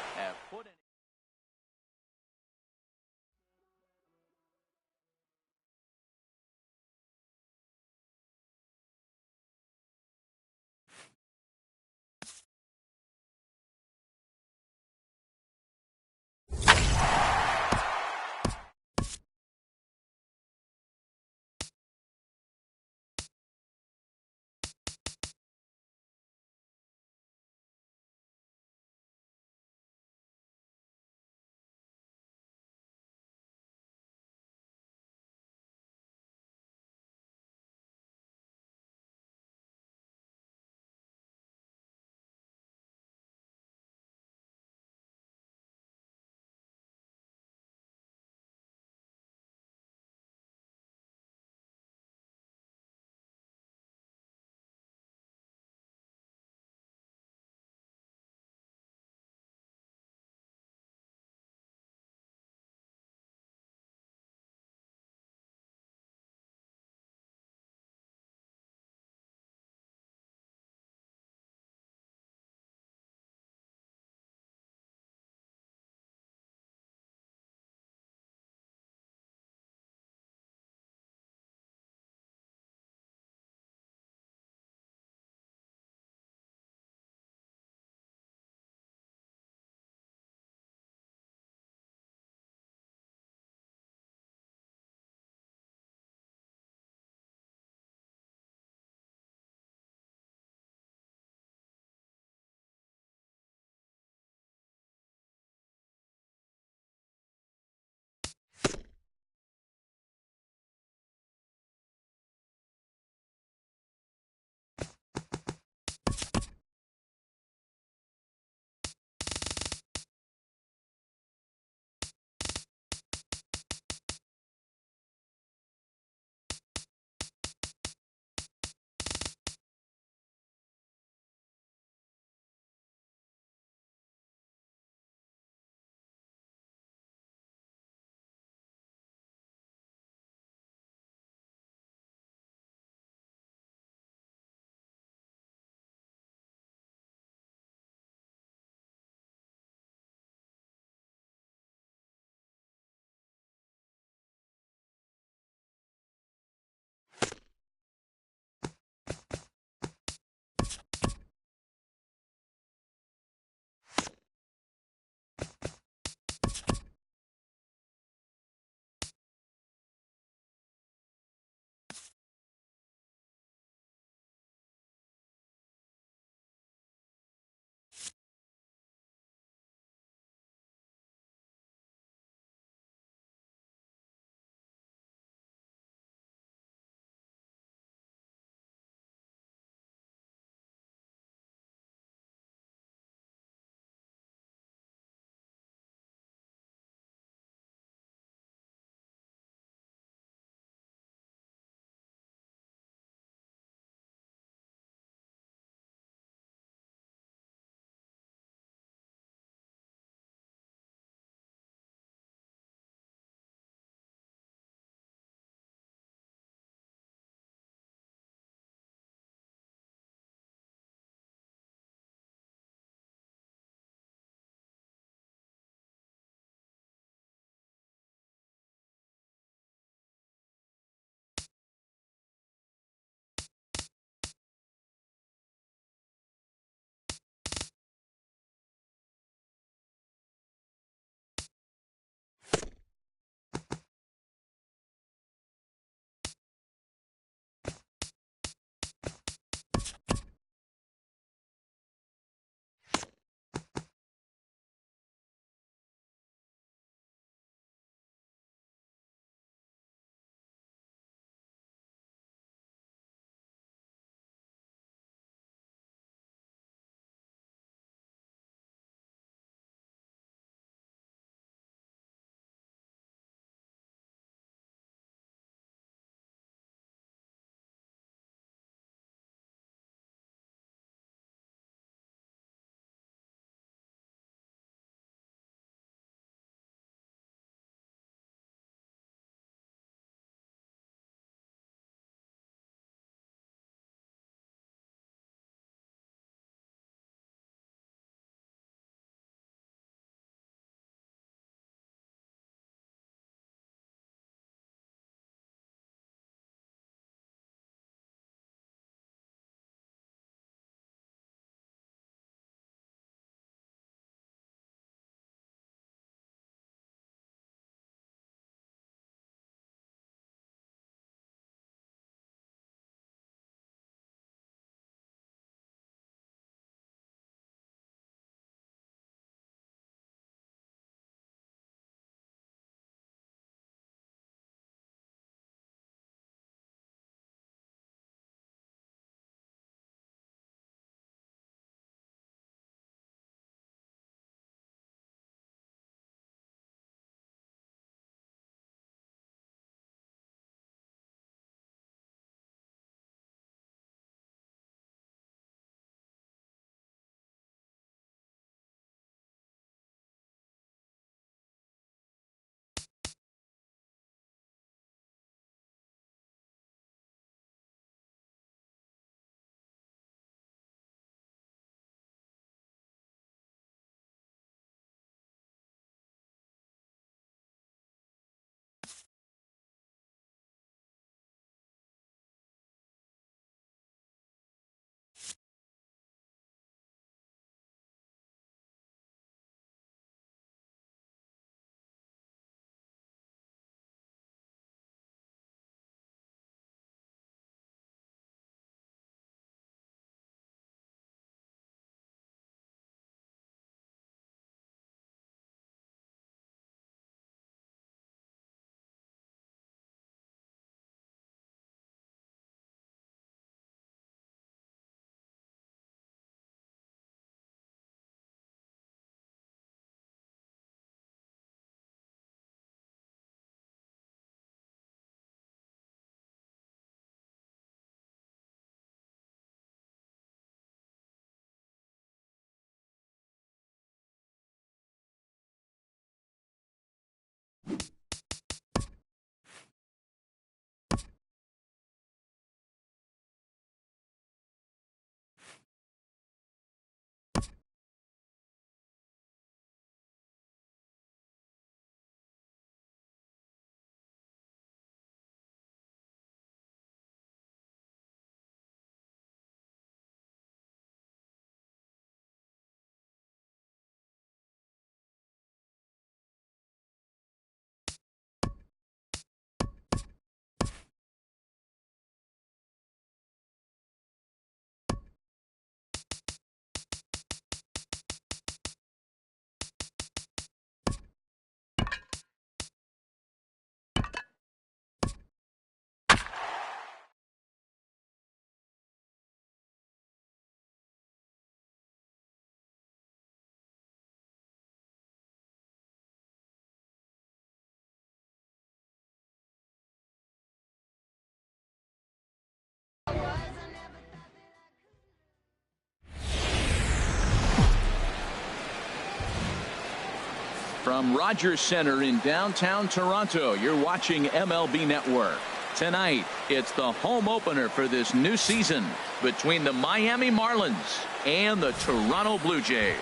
From Rogers Center in downtown Toronto, you're watching MLB Network. Tonight, it's the home opener for this new season between the Miami Marlins and the Toronto Blue Jays.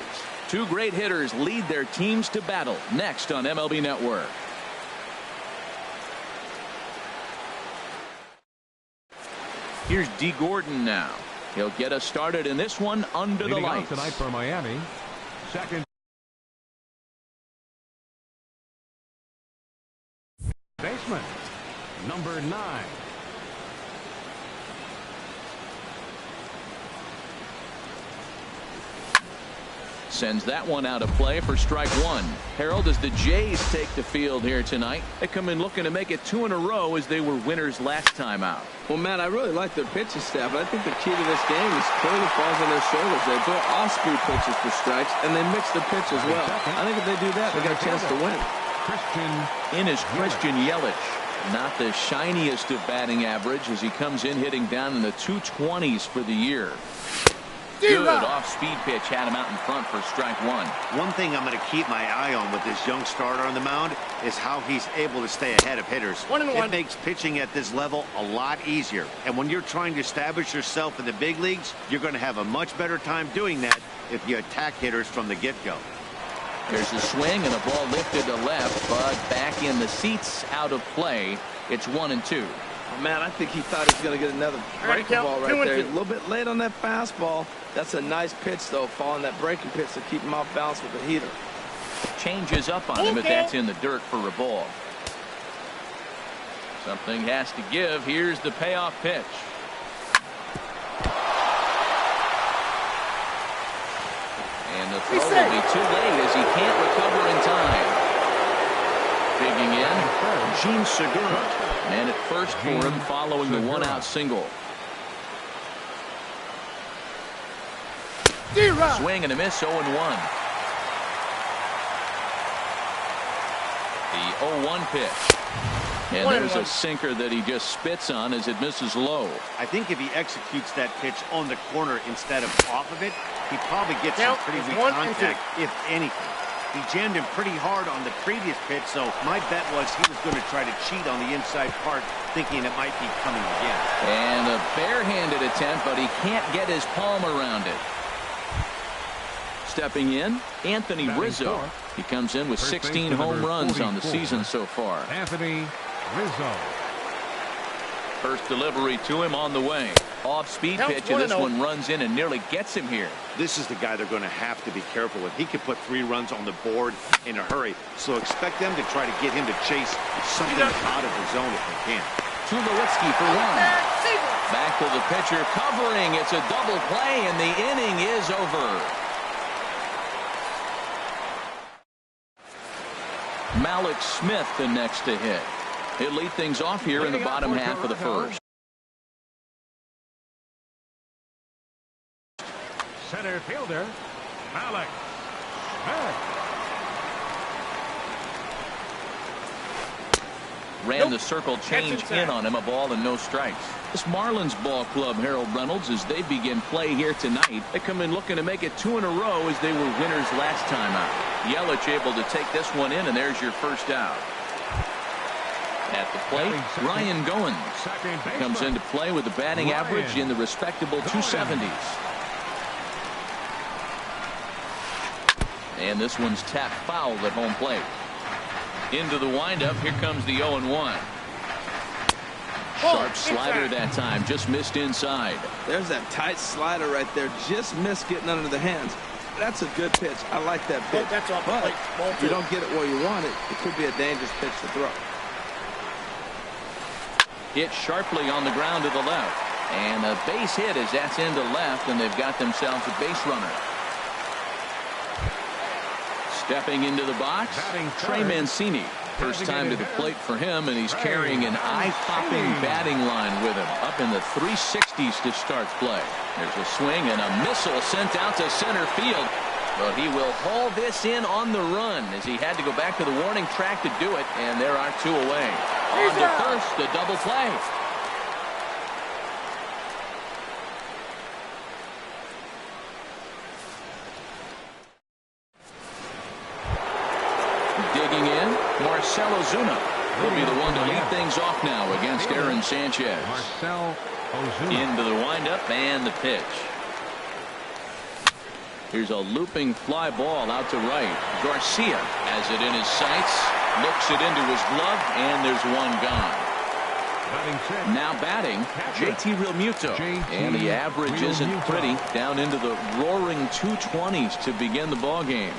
Two great hitters lead their teams to battle next on MLB Network. Here's D. Gordon now. He'll get us started in this one under the lights. Tonight for Miami, second baseman, number 9. Sends that one out of play for strike one. Harold, as the Jays take the field here tonight, they come in looking to make it 2 in a row as they were winners last time out. Well, Matt, I really like their pitching staff, but I think the key to this game is clearly falls on their shoulders. They throw off-speed pitches for strikes, and they mix the pitch as well. I think if they do that, they got a chance to win. In is Christian Yelich. Not the shiniest of batting average as he comes in hitting down in the 220s for the year. Good off-speed pitch had him out in front for strike one. One thing I'm going to keep my eye on with this young starter on the mound is how he's able to stay ahead of hitters. It makes pitching at this level a lot easier. And when you're trying to establish yourself in the big leagues, you're going to have a much better time doing that if you attack hitters from the get-go. There's a swing and a ball lifted to left, but back in the seats, out of play. It's 1-2. Oh, man, I think he thought he was going to get another breaking ball right there. A little bit late on that fastball. That's a nice pitch, though, following that breaking pitch to keep him off balance with the heater. Changes up on him, but that's in the dirt for a ball. Something has to give. Here's the payoff pitch. And the throw will be too late as he can't recover in time. Digging in, Gene Segura. Man at first for him following the one-out single. Swing and a miss, 0-1. The 0-1 pitch. And there's a sinker that he just spits on as it misses low. I think if he executes that pitch on the corner instead of off of it, he probably gets some pretty weak contact, if anything. He jammed him pretty hard on the previous pitch, so my bet was he was going to try to cheat on the inside part, thinking it might be coming again. And a barehanded attempt, but he can't get his palm around it. Stepping in, Anthony Rizzo. He comes in with 16 home runs on the season so far. Anthony Rizzo. First delivery to him on the way. Off-speed pitch, and this one runs in and nearly gets him here. This is the guy they're going to have to be careful with. He can put 3 runs on the board in a hurry, so expect them to try to get him to chase something out of the zone if they can. Tulowitzki for 1. Back to the pitcher, covering. It's a double play, and the inning is over. Malik Smith the next to hit. He'll lead things off here in the bottom half of the first. Center fielder, Malik Smith. Ran the circle change in on him, a ball and no strikes. This Marlins ball club, Harold Reynolds, as they begin play here tonight, they come in looking to make it 2 in a row as they were winners last time out. Yelich able to take this one in, and there's your first out. At the plate, Ryan Goins comes into play with a batting average in the respectable 270s. And this one's tapped foul at home plate. Into the windup, here comes the 0-1. Sharp slider that time, just missed inside. There's that tight slider right there, just missed getting under the hands. That's a good pitch. I like that pitch. But if you don't get it where you want it, it could be a dangerous pitch to throw. Hit sharply on the ground to the left. And a base hit as that's into left, and they've got themselves a base runner. Stepping into the box, Trey Mancini. First time to the plate for him, and he's carrying an eye-popping batting line with him. Up in the 360s to start play. There's a swing and a missile sent out to center field. But he will haul this in on the run as he had to go back to the warning track to do it, and there are 2 away. On to first, the double play. Digging in, Marcell Ozuna will be the one to lead things off now against Aaron Sanchez. Marcell Ozuna. Into the windup and the pitch. Here's a looping fly ball out to right. Garcia has it in his sights, looks it into his glove, and there's one gone. Now batting, JT Realmuto. And the average isn't pretty, down into the roaring 220s to begin the ball game.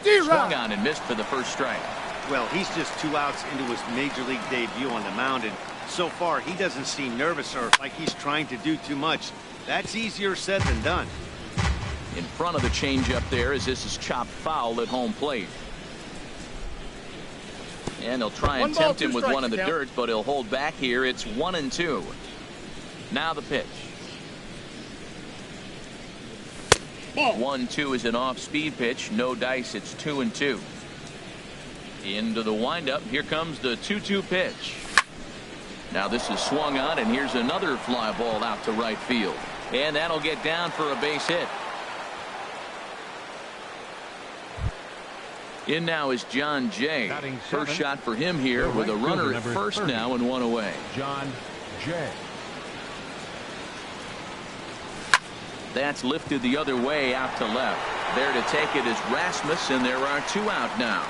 Swung on and missed for the first strike. Well, he's just 2 outs into his major league debut on the mound, and so far he doesn't seem nervous or like he's trying to do too much. That's easier said than done. In front of the changeup there as this is chopped foul at home plate. And they'll try and tempt him with one in the dirt, but he'll hold back here. It's 1-2. Now the pitch. 1-2 is an off-speed pitch. No dice. It's 2-2. Into the windup. Here comes the 2-2 pitch. Now this is swung on, and here's another fly ball out to right field. And that'll get down for a base hit. In now is John Jay. First shot for him here with a runner at first 30. Now and one away. John Jay. That's lifted the other way out to left. There to take it is Rasmus, and there are 2 out now.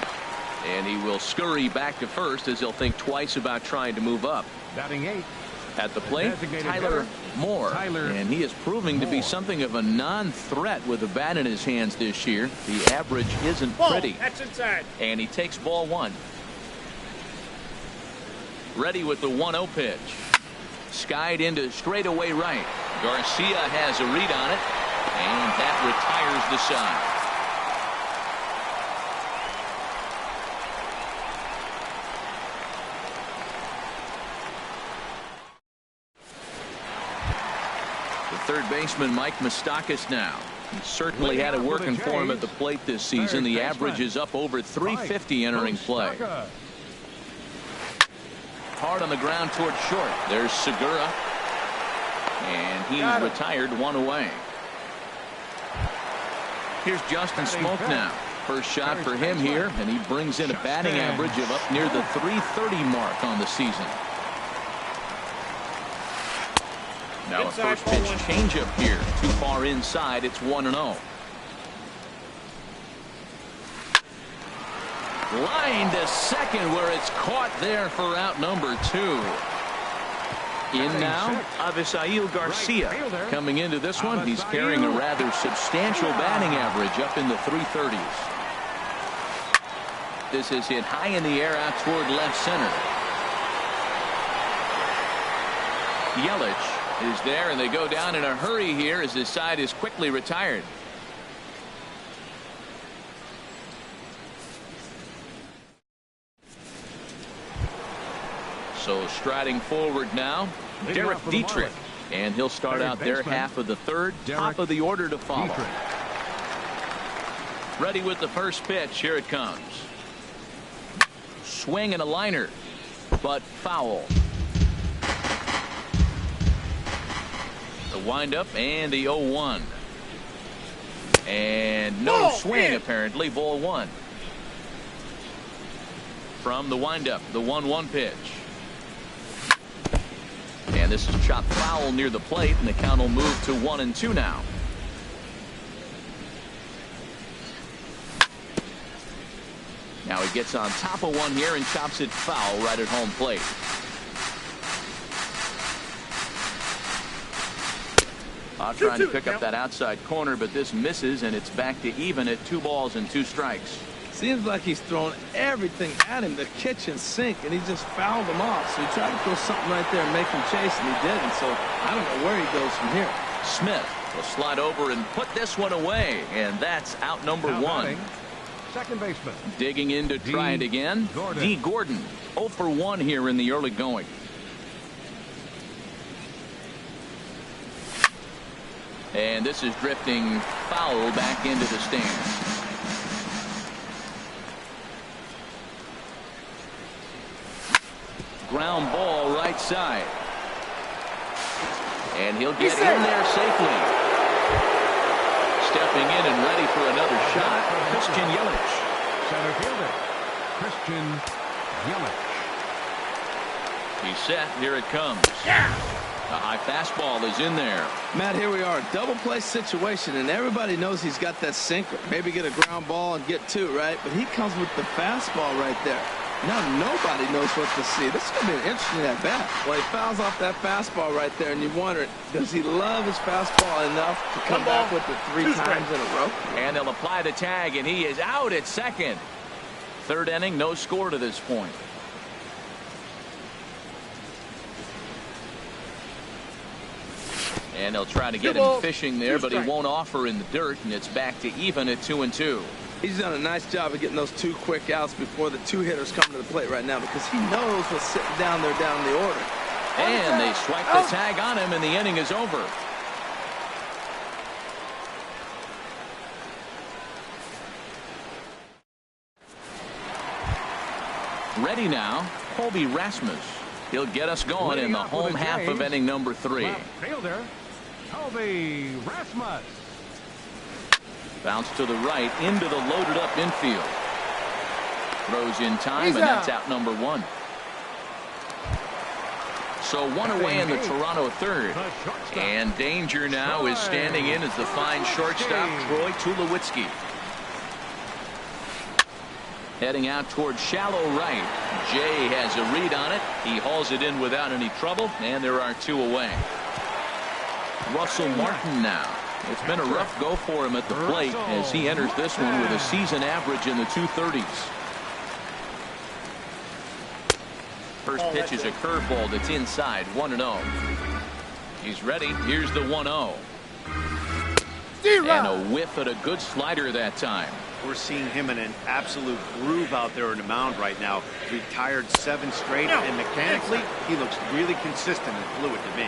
And he will scurry back to first as he'll think twice about trying to move up. Batting 8. At the plate, Tyler Moore. And he is proving to be something of a non-threat with a bat in his hands this year. The average isn't pretty. That's inside. And he takes ball 1. Ready with the 1-0 pitch. Skied into straightaway right. Garcia has a read on it, and that retires the side. Third baseman Mike Moustakas now. He certainly had it working for him at the plate this season. The average is up over 350 entering play. Hard on the ground toward short. There's Segura. And he's retired, 1 away. Here's Justin Smoke now. First shot for him here, and he brings in a batting average of up near the 330 mark on the season. Now a first pitch changeup here. Too far inside. It's 1-0. Line to second where it's caught there for out number 2. In now, Avisail Garcia. Coming into this one, he's carrying a rather substantial batting average up in the 330s. This is hit high in the air out toward left center. Yelich is there, and they go down in a hurry here as this side is quickly retired. So striding forward now, Derek Dietrich, and he'll start out their half of the third, top of the order to follow. Ready with the first pitch. Here it comes. Swing and a liner, but foul. The windup and the 0-1. And no swing, apparently. Ball 1. From the windup, the 1-1 pitch. And this is chopped foul near the plate, and the count will move to 1-2 now. Now he gets on top of one here and chops it foul right at home plate. Trying to pick up that outside corner, but this misses, and it's back to even at 2 balls and 2 strikes. Seems like he's throwing everything at him, the kitchen sink, and he just fouled him off. So he tried to throw something right there and make him chase, and he didn't. So I don't know where he goes from here. Smith will slide over and put this one away, and that's out number 1. Second baseman. Digging in to try it again. D. Gordon, 0 for 1 here in the early going. And this is drifting foul back into the stands. Ground ball right side. And he'll get in there safely. Step stepping in and ready for another shot. Christian Yelich. Center fielder, Christian Yelich. He's set. Here it comes. The high fastball is in there. Matt, here we are. Double play situation, and everybody knows he's got that sinker. Maybe get a ground ball and get two, right? But he comes with the fastball right there. Now nobody knows what to see. This is going to be an interesting at bat. Well, he fouls off that fastball right there, and you wonder, does he love his fastball enough to come back with it 3 times in a row? And they'll apply the tag, and he is out at second. Third inning, no score to this point. And they'll try to get him fishing there, but he won't offer in the dirt, and it's back to even at 2-2. He's done a nice job of getting those 2 quick outs before the 2 hitters come to the plate right now, because he knows what's sitting down there down the order. And they swipe the tag on him, and the inning is over. Ready now, Colby Rasmus. He'll get us going in the home half of inning number 3. Left fielder, Colby Rasmus. Bounce to the right into the loaded up infield. Throws in time, and that's out number 1. So 1 away in the Toronto third. And danger now is standing in as the fine shortstop, Troy Tulowitzki. Heading out towards shallow right. Jay has a read on it. He hauls it in without any trouble, and there are 2 away. Russell Martin now. It's been a rough go for him at the plate as he enters this one with a season average in the 230s. First pitch is a curveball that's inside, 1-0. He's ready. Here's the 1-0. And a whiff at a good slider that time. We're seeing him in an absolute groove out there on the mound right now. Retired 7 straight, and mechanically, he looks really consistent and fluid to me.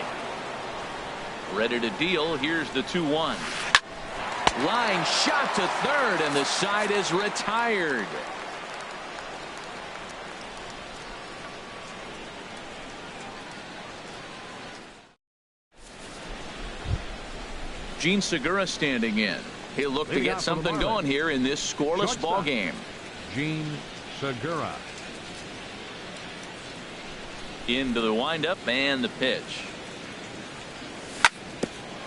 Ready to deal. Here's the 2-1. Line shot to third, and the side is retired. Gene Segura standing in. He'll look to get something going here in this scoreless ball game. Gene Segura. Into the windup and the pitch.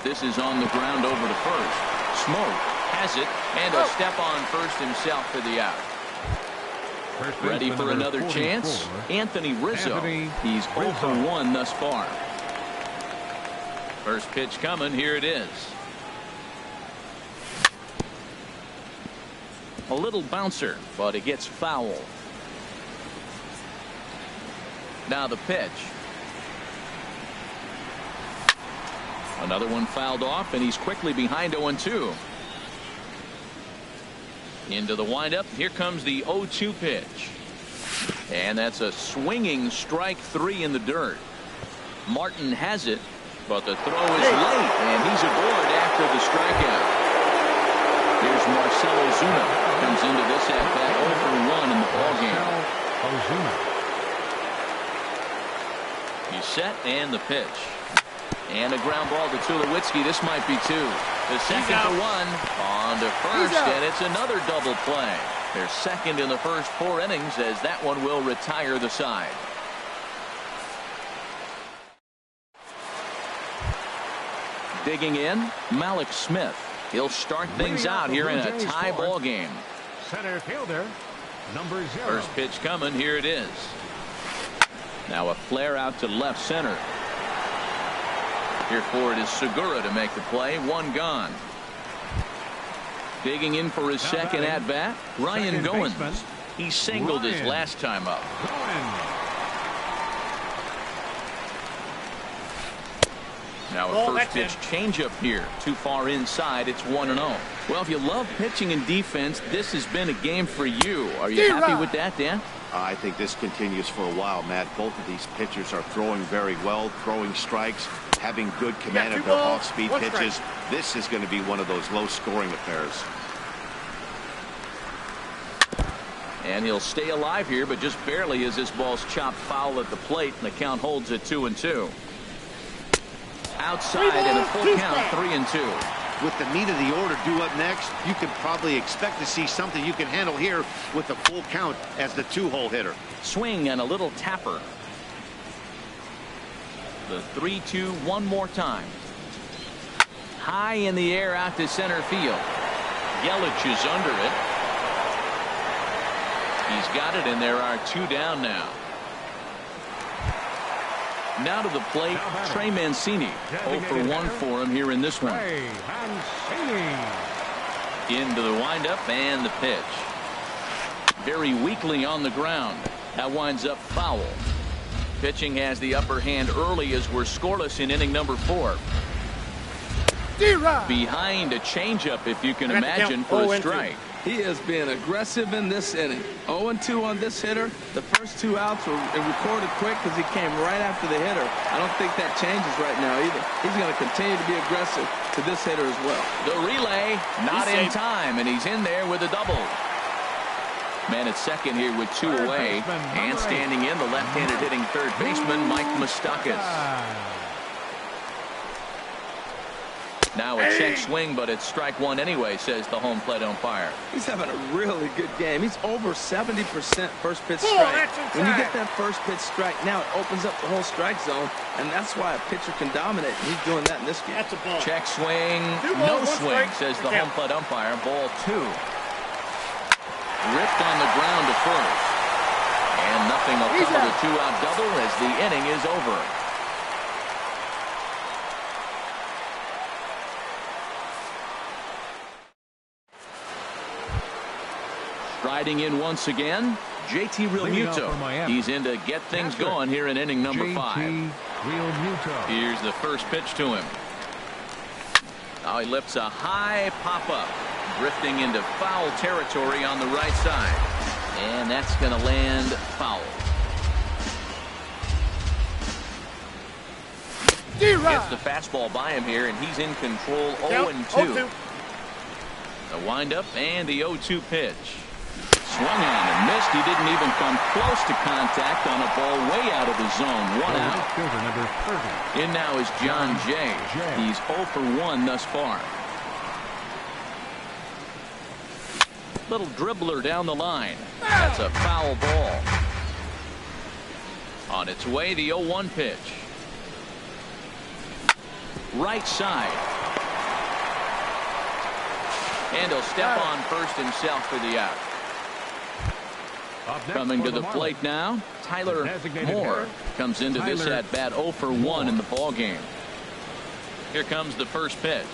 This is on the ground over to first. Smoke has it, and a step on first himself for the out. Ready for another chance? Anthony Rizzo. He's 0 for 1 thus far. First pitch coming. Here it is. A little bouncer, but it gets foul. Now the pitch. Another one fouled off, and he's quickly behind 0-2. Into the windup. Here comes the 0-2 pitch. And that's a swinging strike 3 in the dirt. Martin has it, but the throw is late, and he's aboard after the strikeout. Here's Marcell Ozuna. Comes into this at bat 0 for 1 in the ballgame. He's set, and the pitch. And a ground ball to Tulowitzki. This might be 2. The second for 1. On to first, and it's another double play. They're second in the first 4 innings as that one will retire the side. Digging in, Malik Smith. He'll start things out here in a tie ball game. Center fielder, number 0. First pitch coming. Here it is. Now a flare out to left center. Here for it is Segura to make the play. 1 gone. Digging in for his second at bat, Ryan Goins. He singled his last time up. Now a first pitch changeup here. Too far inside. It's 1-0. Well, if you love pitching and defense, this has been a game for you. Are you happy with that, Dan? I think this continues for a while, Matt. Both of these pitchers are throwing very well, throwing strikes, having good command of their off-speed pitches. This is going to be one of those low-scoring affairs. And he'll stay alive here, but just barely as this ball's chopped foul at the plate, and the count holds at 2-2. Outside and a full count, 3-2. with the meat of the order due up next, you can probably expect to see something you can handle here with a full count as the 2-hole hitter. Swing and a little tapper. The 3-2 one more time. High in the air out to center field. Yelich is under it. He's got it, and there are 2 down now. Now to the plate, Trey Mancini. 0 for 1 for him here in this one. Into the windup and the pitch. Very weakly on the ground. That winds up foul. Pitching has the upper hand early as we're scoreless in inning number 4. Behind a changeup, if you can imagine, for a strike. He is being aggressive in this inning. 0-2 on this hitter. The first 2 outs were recorded quick because he came right after the hitter. I don't think that changes right now either. He's going to continue to be aggressive to this hitter as well. The relay, not in time, and he's in there with a double. Man at second here with 2 away. And standing in, the left-handed hitting third baseman, Mike Moustakas. Now a check swing, but it's strike 1 anyway, says the home plate umpire. He's having a really good game. He's over 70% first pitch strike. When you get that first pitch strike, now it opens up the whole strike zone, and that's why a pitcher can dominate. He's doing that in this game. That's a ball. Check swing, no swing, says the home plate umpire. Ball 2. Ripped on the ground to first. And nothing will cover the 2-out double as the inning is over. Striding in once again, JT Realmuto. He's in to get things going here in inning number 5. Here's the first pitch to him. Now he lifts a high pop-up, drifting into foul territory on the right side. And that's going to land foul. Gets the fastball by him here, and he's in control. 0-2. The windup and the 0-2 pitch. Swung on and missed. He didn't even come close to contact on a ball way out of the zone. 1 out. In now is John Jay. He's 0 for 1 thus far. Little dribbler down the line. That's a foul ball. On its way, the 0-1 pitch. Right side. And he'll step on first himself for the out. Coming to the plate now, Tyler Moore comes into this at bat 0 for 1 in the ball game. Here comes the first pitch.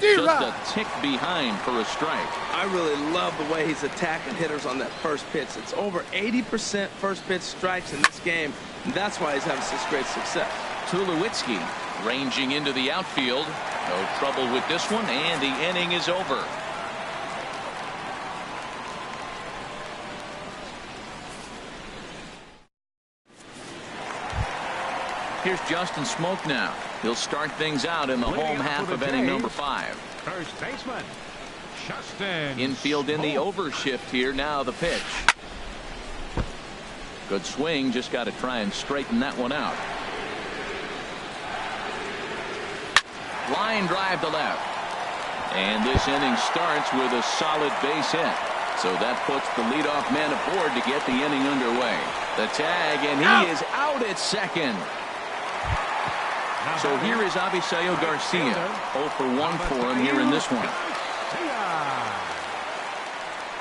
Just a tick behind for a strike. I really love the way he's attacking hitters on that first pitch. It's over 80% first pitch strikes in this game, and that's why he's having such great success. Tulowitzki ranging into the outfield. No trouble with this one, and the inning is over. Here's Justin Smoke now. He'll start things out in the home half of inning number 5. First baseman, Justin. Infield in the overshift here. Now the pitch. Good swing. Just got to try and straighten that one out. Line drive to left. And this inning starts with a solid base hit. So that puts the leadoff man aboard to get the inning underway. The tag, and he is out at second. So here is Avisayo Garcia. 0 for 1 for him here in this one.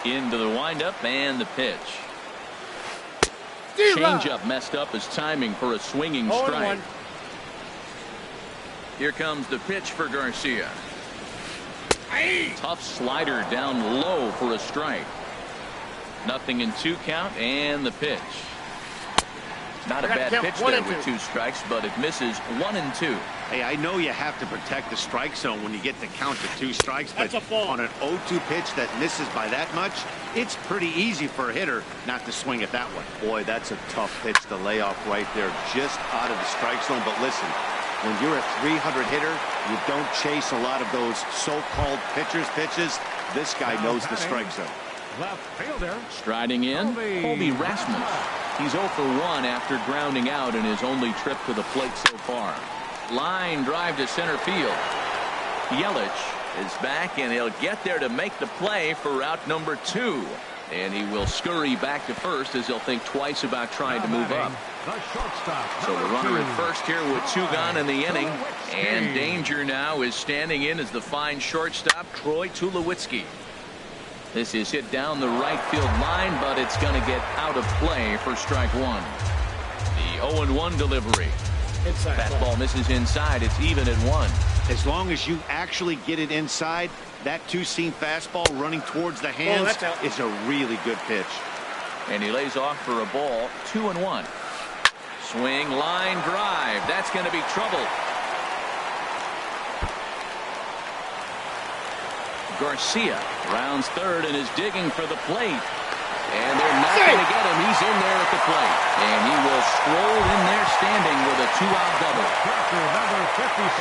Into the windup and the pitch. Changeup messed up his timing for a swinging strike. Here comes the pitch for Garcia. Tough slider down low for a strike. Nothing in 2 count, and the pitch. Not a bad pitch there with 2 strikes, but it misses 1 and 2. Hey, I know you have to protect the strike zone when you get the count to 2 strikes, but on an 0-2 pitch that misses by that much, it's pretty easy for a hitter not to swing at that one. Boy, that's a tough pitch to lay off right there, just out of the strike zone. But listen, when you're a 300 hitter, you don't chase a lot of those so-called pitchers' pitches. This guy knows the strike zone. Left fielder. Striding in, Colby Rasmus. He's 0 for 1 after grounding out in his only trip to the plate so far. Line drive to center field. Yelich is back, and he'll get there to make the play for route number 2. And he will scurry back to first as he'll think twice about trying to move up. So the runner at first here with 2 gone in the inning. And danger now is standing in as the fine shortstop, Troy Tulowitzki. This is hit down the right field line, but it's going to get out of play for strike 1. The 0-1 delivery. Fastball misses inside. It's even at 1. As long as you actually get it inside, that two-seam fastball running towards the hands is a really good pitch. And he lays off for a ball. 2-1. Swing, line drive. That's going to be trouble. Garcia rounds third and is digging for the plate. And they're not going to get him. He's in there at the plate. And he will stroll in there standing with a 2-out double.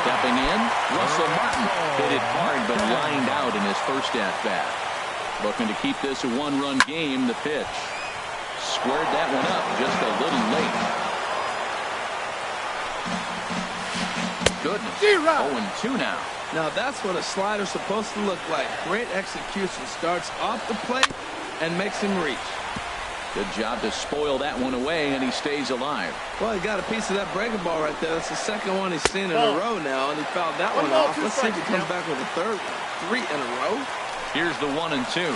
Stepping in, Russell Martin hit it hard but lined out in his first at-bat. Looking to keep this a 1-run game. The pitch. Squared that one up just a little late. Goodness. 0-2 now. Now that's what a slider's supposed to look like. Great execution. Starts off the plate and makes him reach. Good job to spoil that one away, and he stays alive. Well, he got a piece of that breaking ball right there. That's the second one he's seen in a row now, and he fouled that one off. Let's see if he comes back with a third one. 3 in a row. Here's the 1-2.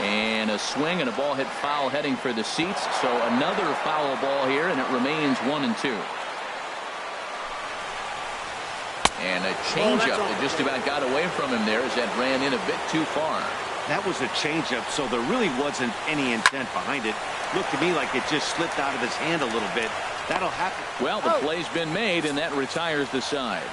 And a swing and a ball hit foul heading for the seats. So another foul ball here, and it remains 1-2. And a changeup that just about got away from him there as that ran in a bit too far. That was a changeup, so there really wasn't any intent behind it. Looked to me like it just slipped out of his hand a little bit. That'll happen. Well, the play's been made, and that retires the side.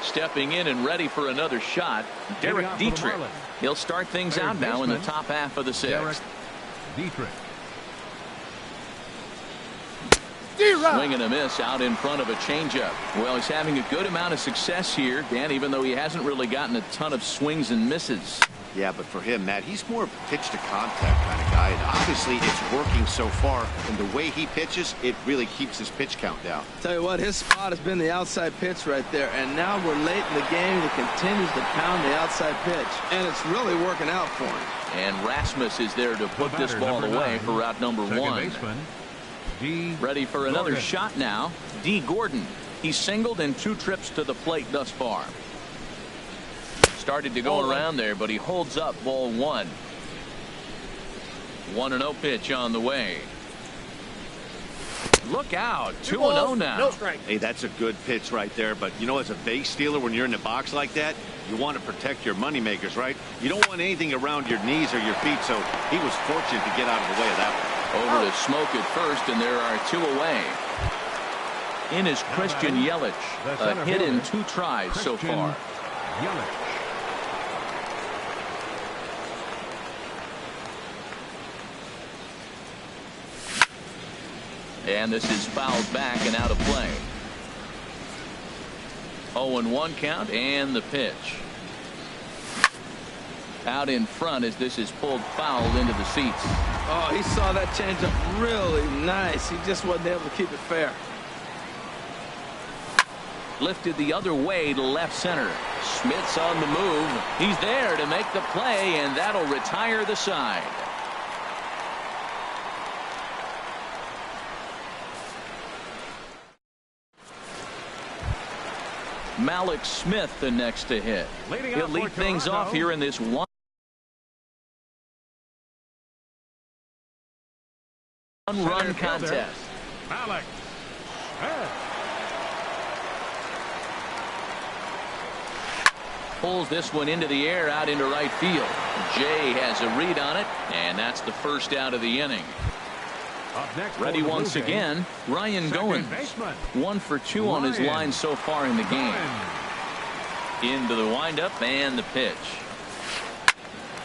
Stepping in and ready for another shot, Derek Dietrich. He'll start things out now in the top half of the 6th. Dietrich. Swing and a miss out in front of a changeup. Well, he's having a good amount of success here, Dan, even though he hasn't really gotten a ton of swings and misses. Yeah, but for him, Matt, he's more pitch to contact kind of guy, and obviously it's working so far, and the way he pitches, it really keeps his pitch count down. Tell you what, his spot has been the outside pitch right there, and now we're late in the game. He continues to pound the outside pitch, and it's really working out for him. And Rasmus is there to put this ball away for route number 1. Ready for another shot now. D. Gordon. He's singled in 2 trips to the plate thus far. Started to go around there, but he holds up ball 1. 1-0 pitch on the way. Look out. 2-0 now. No strike. Hey, that's a good pitch right there. But, you know, as a base stealer, when you're in the box like that, you want to protect your moneymakers, right? You don't want anything around your knees or your feet, so he was fortunate to get out of the way of that one. Over to Smoke at first, and there are 2 away. In is Christian Yelich. A hit in 2 tries so far. Yelich. And this is fouled back and out of play. 0-1 count and the pitch. Out in front as this is pulled foul into the seats. Oh, he saw that changeup really nice. He just wasn't able to keep it fair. Lifted the other way to left center. Smith's on the move. He's there to make the play, and that'll retire the side. Malik Smith the next to hit. He'll lead things off here in this 1-run contest. Malik. Pulls this one into the air out into right field. Jay has a read on it, and that's the first out of the inning. Ready once again, Ryan Goins. 1 for 2 on his line so far in the game. Into the windup and the pitch.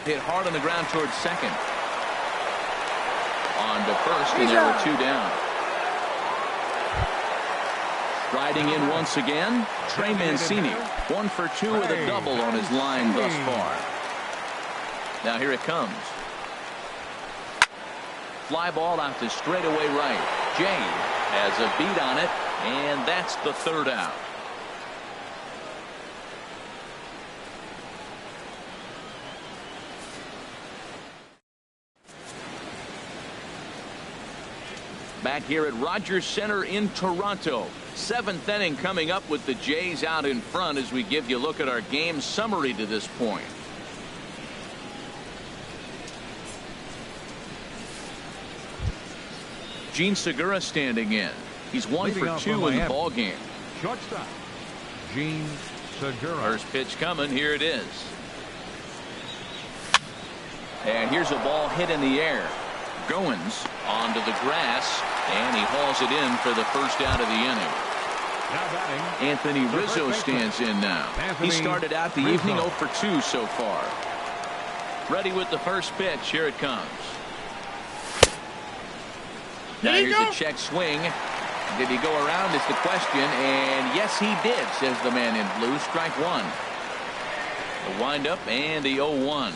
Hit hard on the ground towards second. On to first, and there were 2 down. Riding in once again, Trey Mancini. 1 for 2 with a double on his line thus far. Now here it comes. Fly ball out to straightaway right. Jay has a beat on it, and that's the third out. Back here at Rogers Center in Toronto. 7th inning coming up with the Jays out in front as we give you a look at our game summary to this point. Gene Segura standing in. He's 1 for 2 in the ball game. Shortstop, Gene Segura. First pitch coming. Here it is. And here's a ball hit in the air. Goins onto the grass, and he hauls it in for the first out of the inning. Anthony Rizzo stands in now. He started out the evening 0 for 2 so far. Ready with the first pitch. Here it comes. Now here's a check swing. Did he go around is the question, and yes he did, says the man in blue. Strike one. The windup and the 0-1.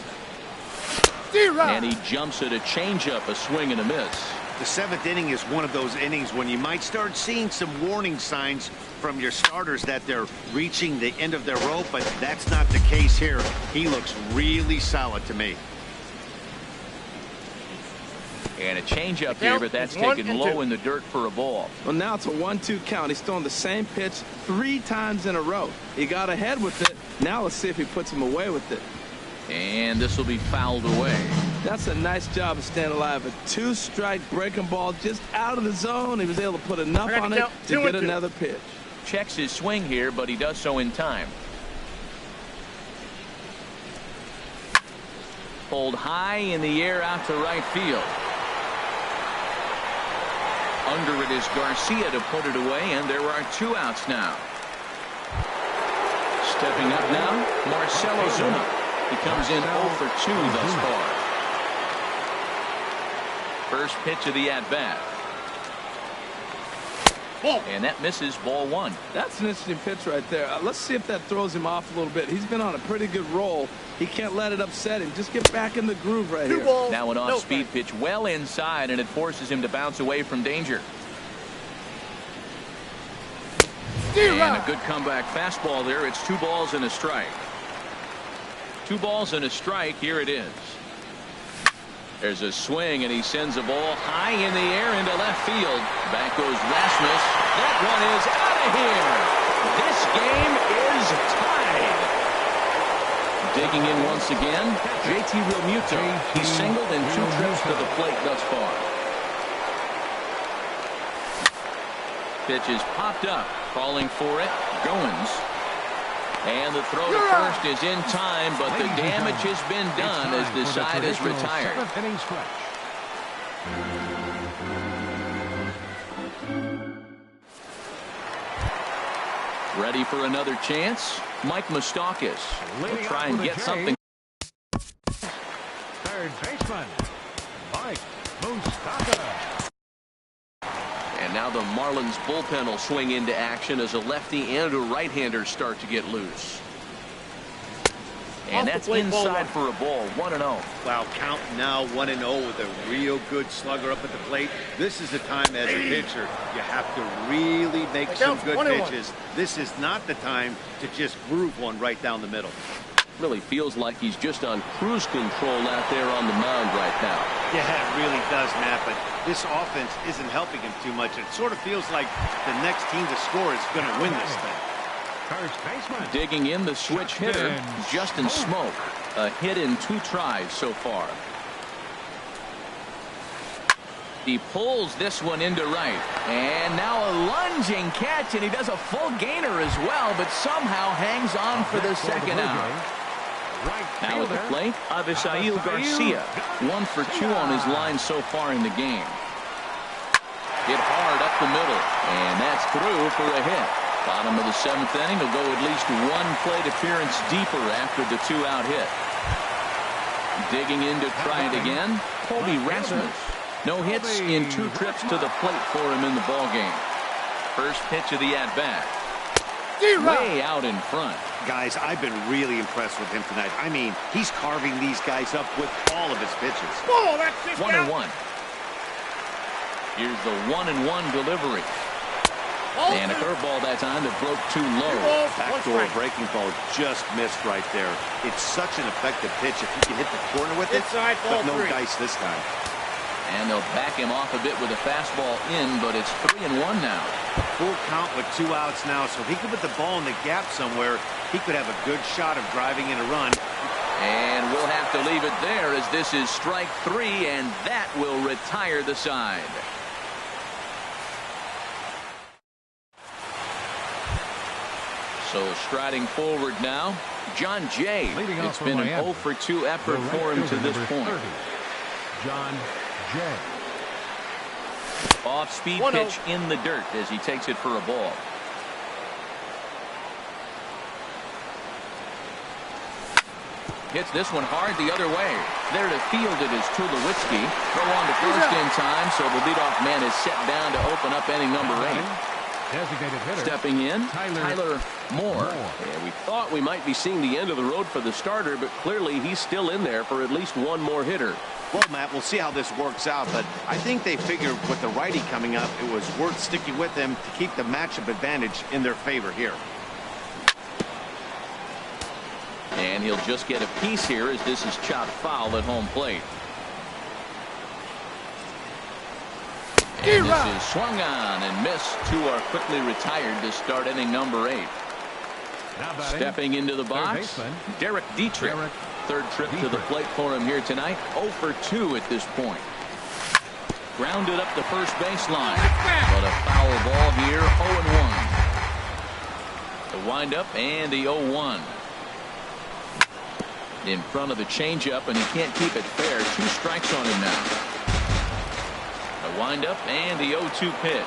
And he jumps at a changeup, a swing and a miss. The 7th inning is one of those innings when you might start seeing some warning signs from your starters that they're reaching the end of their rope, but that's not the case here. He looks really solid to me. And a changeup here, but that's taken low in the dirt for a ball. Well, now it's a 1-2 count. He's throwing the same pitch 3 times in a row. He got ahead with it. Now let's see if he puts him away with it. And this will be fouled away. That's a nice job of staying alive. A 2-strike breaking ball just out of the zone. He was able to put enough on it to get another pitch. Checks his swing here, but he does so in time. Pulled high in the air out to right field. Under it is Garcia to put it away, and there are 2 outs now. Stepping up now, Marcelo Zuna. He comes in 0 for 2 thus far. First pitch of the at-bat. And that misses, ball 1. That's an interesting pitch right there. Let's see if that throws him off a little bit. He's been on a pretty good roll. He can't let it upset him. Just get back in the groove right here. Now an off-speed pitch well inside, and it forces him to bounce away from danger. And a good comeback fastball there. It's 2 balls and a strike. 2 balls and a strike. Here it is. There's a swing, and he sends a ball high in the air into left field. Back goes Rasmus. That one is out of here. This game is tied. Digging in once again, JT Realmuto. He's singled in 2 trips to the plate thus far. Pitch is popped up. Calling for it. Goins. And the throw to first is in time, but the damage has been done as the side is retired. Ready for another chance? Mike Moustakas will try and get something. Third baseman, Mike Moustakas. And now the Marlins bullpen will swing into action as a lefty and a right-hander start to get loose. And that's inside for a ball, 1-0. Wow, count now 1-0 with a real good slugger up at the plate. This is the time as a pitcher you have to really make some good pitches. This is not the time to just groove one right down the middle. Really feels like he's just on cruise control out there on the mound right now. Yeah, it really does, Matt, but this offense isn't helping him too much. It sort of feels like the next team to score is going to win this thing. First baseman. Digging in the switch hitter, Justin Smoke. A hit in 2 tries so far. He pulls this one into right. And now a lunging catch, and he does a full gainer as well, but somehow hangs on for the second out. Now at the plate, Avisail Garcia. 1 for 2 on his line so far in the game. Hit hard up the middle, and that's through for a hit. Bottom of the 7th inning will go at least 1 plate appearance deeper after the 2-out hit. Digging in to try it again, Colby Rasmus. No hits in 2 trips to the plate for him in the ballgame. First pitch of the at-bat. way out in front. Guys, I've been really impressed with him tonight. I mean, he's carving these guys up with all of his pitches. Oh, that's just 1-1. Here's the 1-1 delivery. And a curveball that time that broke too low. Backdoor breaking ball just missed right there. It's such an effective pitch if you can hit the corner with it. Inside ball, but no 3. dice this time. And they'll back him off a bit with a fastball in, but it's 3-1 now. Full count with 2 outs now, so if he could put the ball in the gap somewhere, he could have a good shot of driving in a run. And we'll have to leave it there as this is strike 3, and that will retire the side. So striding forward now, John Jay. It's been an 0 for 2 effort for him to this point. 30, John Jay. Off-speed pitch in the dirt as he takes it for a ball. Hits this one hard the other way. There to field it is Tulowitzki. Throw on to first in time, so the leadoff man is set down to open up inning number 8. Designated hitter. Stepping in, Tyler Moore. Yeah, we thought we might be seeing the end of the road for the starter, but clearly he's still in there for at least one more hitter. Well, Matt, we'll see how this works out, but I think they figured with the righty coming up, it was worth sticking with him to keep the matchup advantage in their favor here. And he'll just get a piece here as this is chopped foul at home plate. And this is swung on and missed. 2 are quickly retired to start inning number 8. Stepping into the box, Derek Dietrich. Third trip to the plate for him here tonight. 0 for 2 at this point. Grounded up the first baseline. But a foul ball here, 0-1. The windup and the 0-1. In front of the changeup, and he can't keep it fair. 2 strikes on him now. The windup and the 0-2 pitch.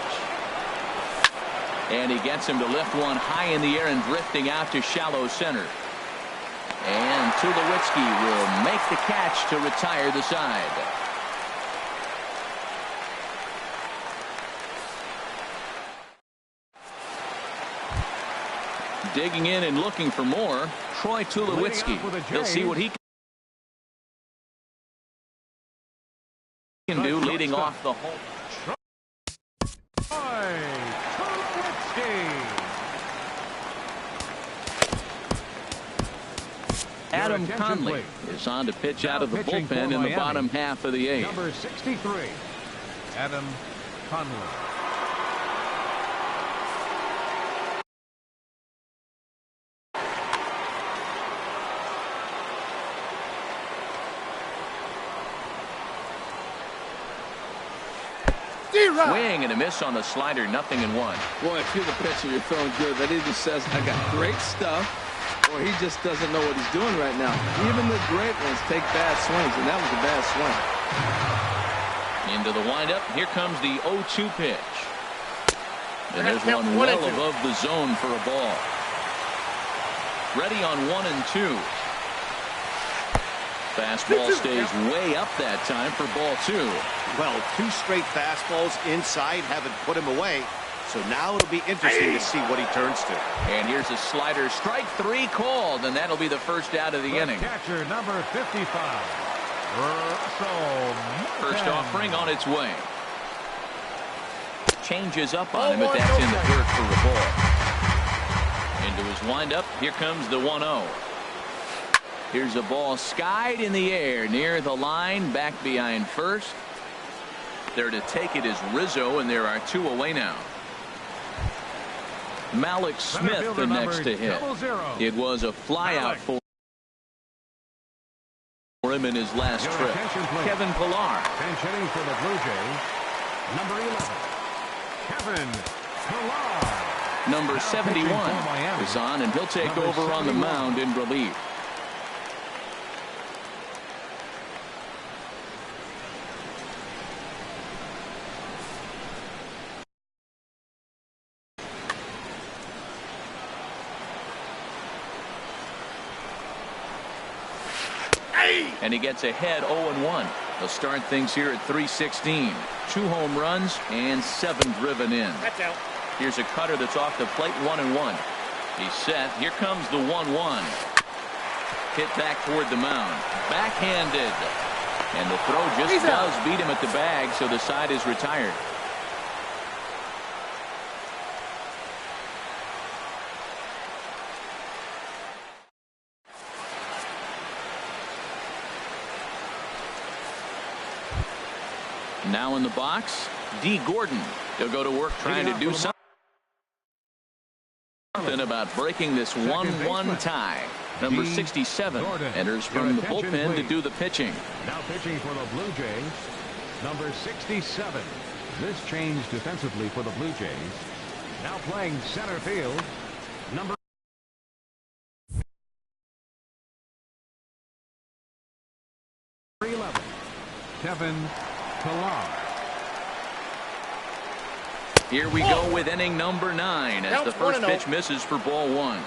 And he gets him to lift one high in the air and drifting out to shallow center. And Tulowitzki will make the catch to retire the side. Digging in and looking for more, Troy Tulowitzki. He'll see what he can do leading off the hole. Adam Conley is on to pitch out of the bullpen in the bottom half of the 8th. Number 63, Adam Conley. Swing and a miss on the slider, 0-1. Boy, if you're the pitcher, you're feeling good. That either says, I got great stuff, or he just doesn't know what he's doing right now. Even the great ones take bad swings, and that was a bad swing. Into the windup. Here comes the 0-2 pitch. And there's one well above the zone for a ball. Ready on 1 and 2. Fastball stays way up that time for ball 2. Well, 2 straight fastballs inside haven't put him away. So now it'll be interesting to see what he turns to. And here's a slider. Strike 3 called, and that'll be the first out of the inning. Catcher number 55. First offering on its way. Changes up on him, but that's in the dirt for the ball. Into his windup. Here comes the 1-0. Here's a ball skied in the air near the line, back behind first. There to take it is Rizzo, and there are 2 away now. Malik Smith the next to hit. It was a flyout for him in his last trip. Kevin Pillar. Bench hitting for the Blue Jays, number 11, Kevin Pillar. Number 71 is on, and he'll take over on the mound in relief. And he gets ahead 0-1. They'll start things here at 316. 2 home runs and 7 driven in. That's out. Here's a cutter that's off the plate, 1-1. He's set. Here comes the 1-1. Hit back toward the mound. Backhanded. And the throw just does beat him at the bag, so the side is retired. Now in the box, D. Gordon. He'll go to work trying to do something about breaking this 1-1 tie. Number 67 enters from the bullpen to do the pitching. Now pitching for the Blue Jays, number 67. This change defensively for the Blue Jays. Now playing center field, number 11, Kevin Pillar. Here we go with inning number 9 as the first pitch misses for ball 1.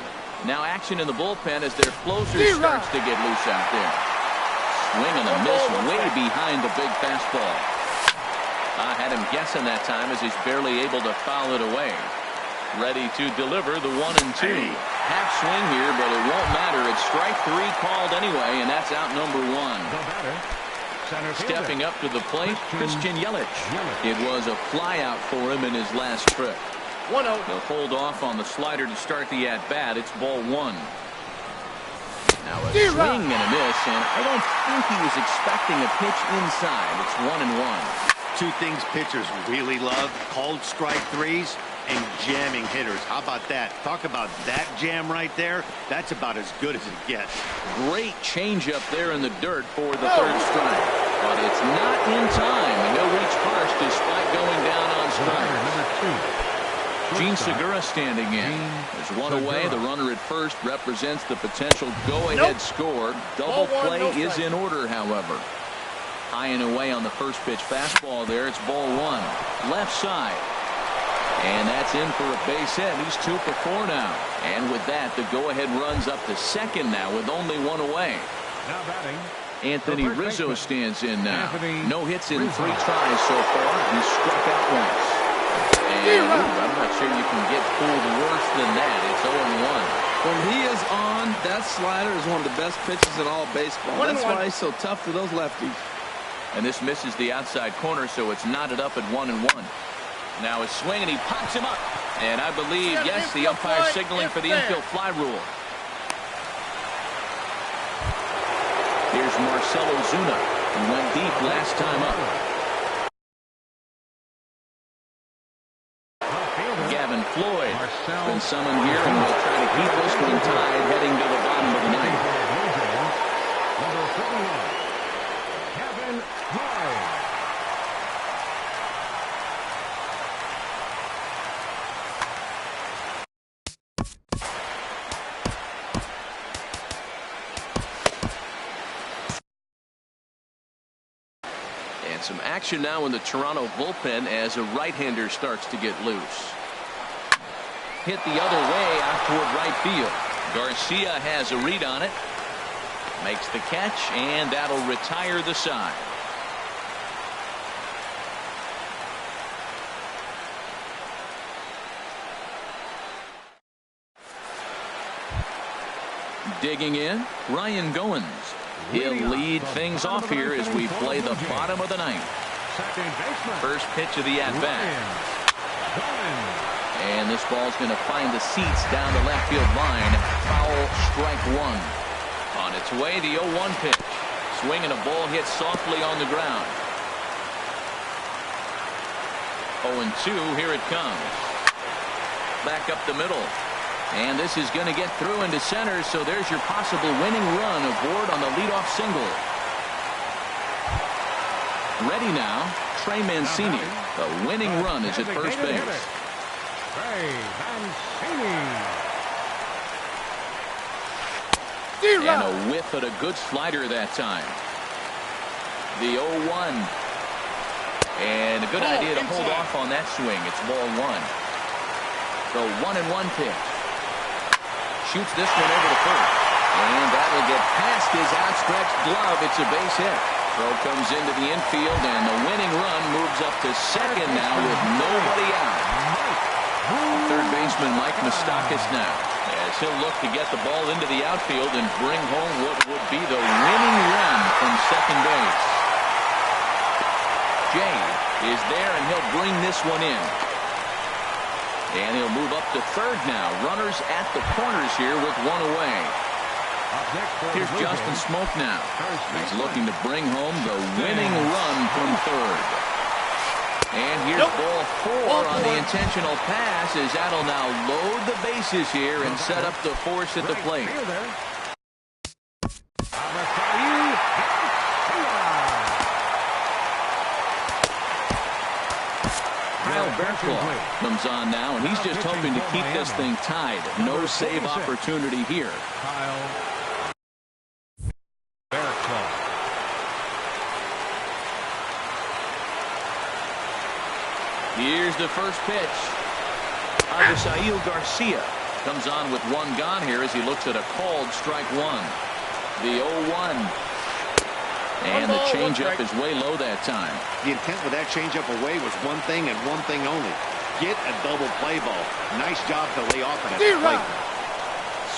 Now action in the bullpen as their closer starts to get loose out there. Swing and a miss way behind the big fastball. I had him guessing that time as he's barely able to foul it away. Ready to deliver the 1-2. Half swing here, but it won't matter. It's strike 3 called anyway, and that's out number 1. Stepping up to the plate, Christian Yelich. It was a flyout for him in his last trip. 1-0. They'll hold off on the slider to start the at-bat. It's ball 1. Now a swing and a miss, and I don't think he was expecting a pitch inside. It's 1-1. Two things pitchers really love: called strike threes and jamming hitters. How about that? Talk about that jam right there. That's about as good as it gets. Great changeup there in the dirt for the third strike. But it's not in time, and he'll reach first despite going down on strikes. Gene Segura standing in. There's one away. The runner at first represents the potential go-ahead score. Double play is in order, however. High and away on the first pitch fastball there. It's ball 1. Left side. And that's in for a base hit. He's 2 for 4 now. And with that, the go-ahead runs up to second now with only 1 away. Now batting, Anthony Rizzo stands in now. No hits in 3 tries so far. He's struck out once. And I'm not sure you can get fooled worse than that. It's 0-1. When he is on, that slider is one of the best pitches in all baseball. That's why he's so tough to those lefties. And this misses the outside corner, so it's knotted up at 1-1. Now a swing, and he pops him up. And I believe, yes, the umpire signaling for the infield fly rule. Here's Marcelo Zuna, who went deep last time up. Gavin Floyd has been summoned here, and will try to keep this one tied heading to the bottom of the ninth. number 41, Kevin Pillar. And some action now in the Toronto bullpen as a right-hander starts to get loose. Hit the other way out toward right field. Garcia has a read on it. Makes the catch, and that'll retire the side. Digging in, Ryan Goins. He'll lead things off here as we play the bottom of the ninth. First pitch of the at-bat. And this ball's going to find the seats down the left field line. Foul, strike 1. On its way, the 0-1 pitch. Swing and a ball hit softly on the ground. 0-2, here it comes. Back up the middle. And this is going to get through into center, so there's your possible winning run aboard on the leadoff single. Ready now, Trey Mancini. The winning run is at first base. Trey Mancini. And a whiff at a good slider that time. The 0-1. And a good idea to hold off on that swing. It's ball 1. The 1-1 pitch. Shoots this one over the first. And that'll get past his outstretched glove. It's a base hit. Throw comes into the infield, and the winning run moves up to second now with nobody out. Third baseman Mike Moustakas now, as he'll look to get the ball into the outfield and bring home what would be the winning run from second base. Jay is there, and he'll bring this one in. And he'll move up to third now. Runners at the corners here with one away. Here's Justin Smoke now. He's looking to bring home the winning run from third. And here's ball 4 on the intentional pass, as that'll now load the bases here and set up the force at the plate. Kyle Berklaw comes on now, and he's just hoping to keep this thing tied. No save opportunity here. Here's the first pitch. Avisail Garcia comes on with one gone here as he looks at a called strike one. The 0-1. And the changeup is way low that time. The intent with that changeup away was one thing and one thing only. Get a double play ball. Nice job to lay off it at the plate.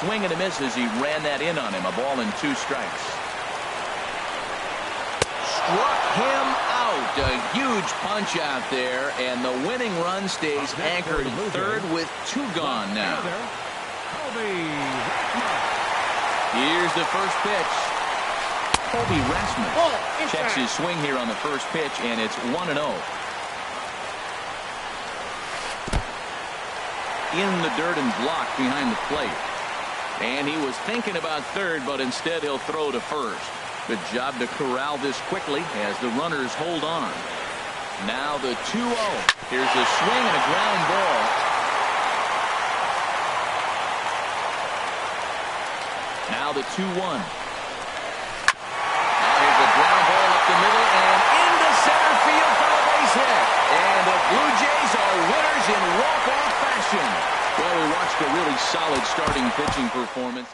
Swing and a miss as he ran that in on him. A ball and 2 strikes. Struck him out. A huge punch out there, and the winning run stays anchored at third with 2 gone now. Here's the first pitch. Kobe Rasmus checks his swing here on the first pitch, and it's 1-0. In the dirt and blocked behind the plate. And he was thinking about third, but instead he'll throw to first. Good job to corral this quickly as the runners hold on. Now the 2-0. Here's a swing and a ground ball. Now the 2-1. Now here's a ground ball up the middle and into center field for a base hit. And the Blue Jays are winners in walk-off fashion. Well, we watched a really solid starting pitching performance.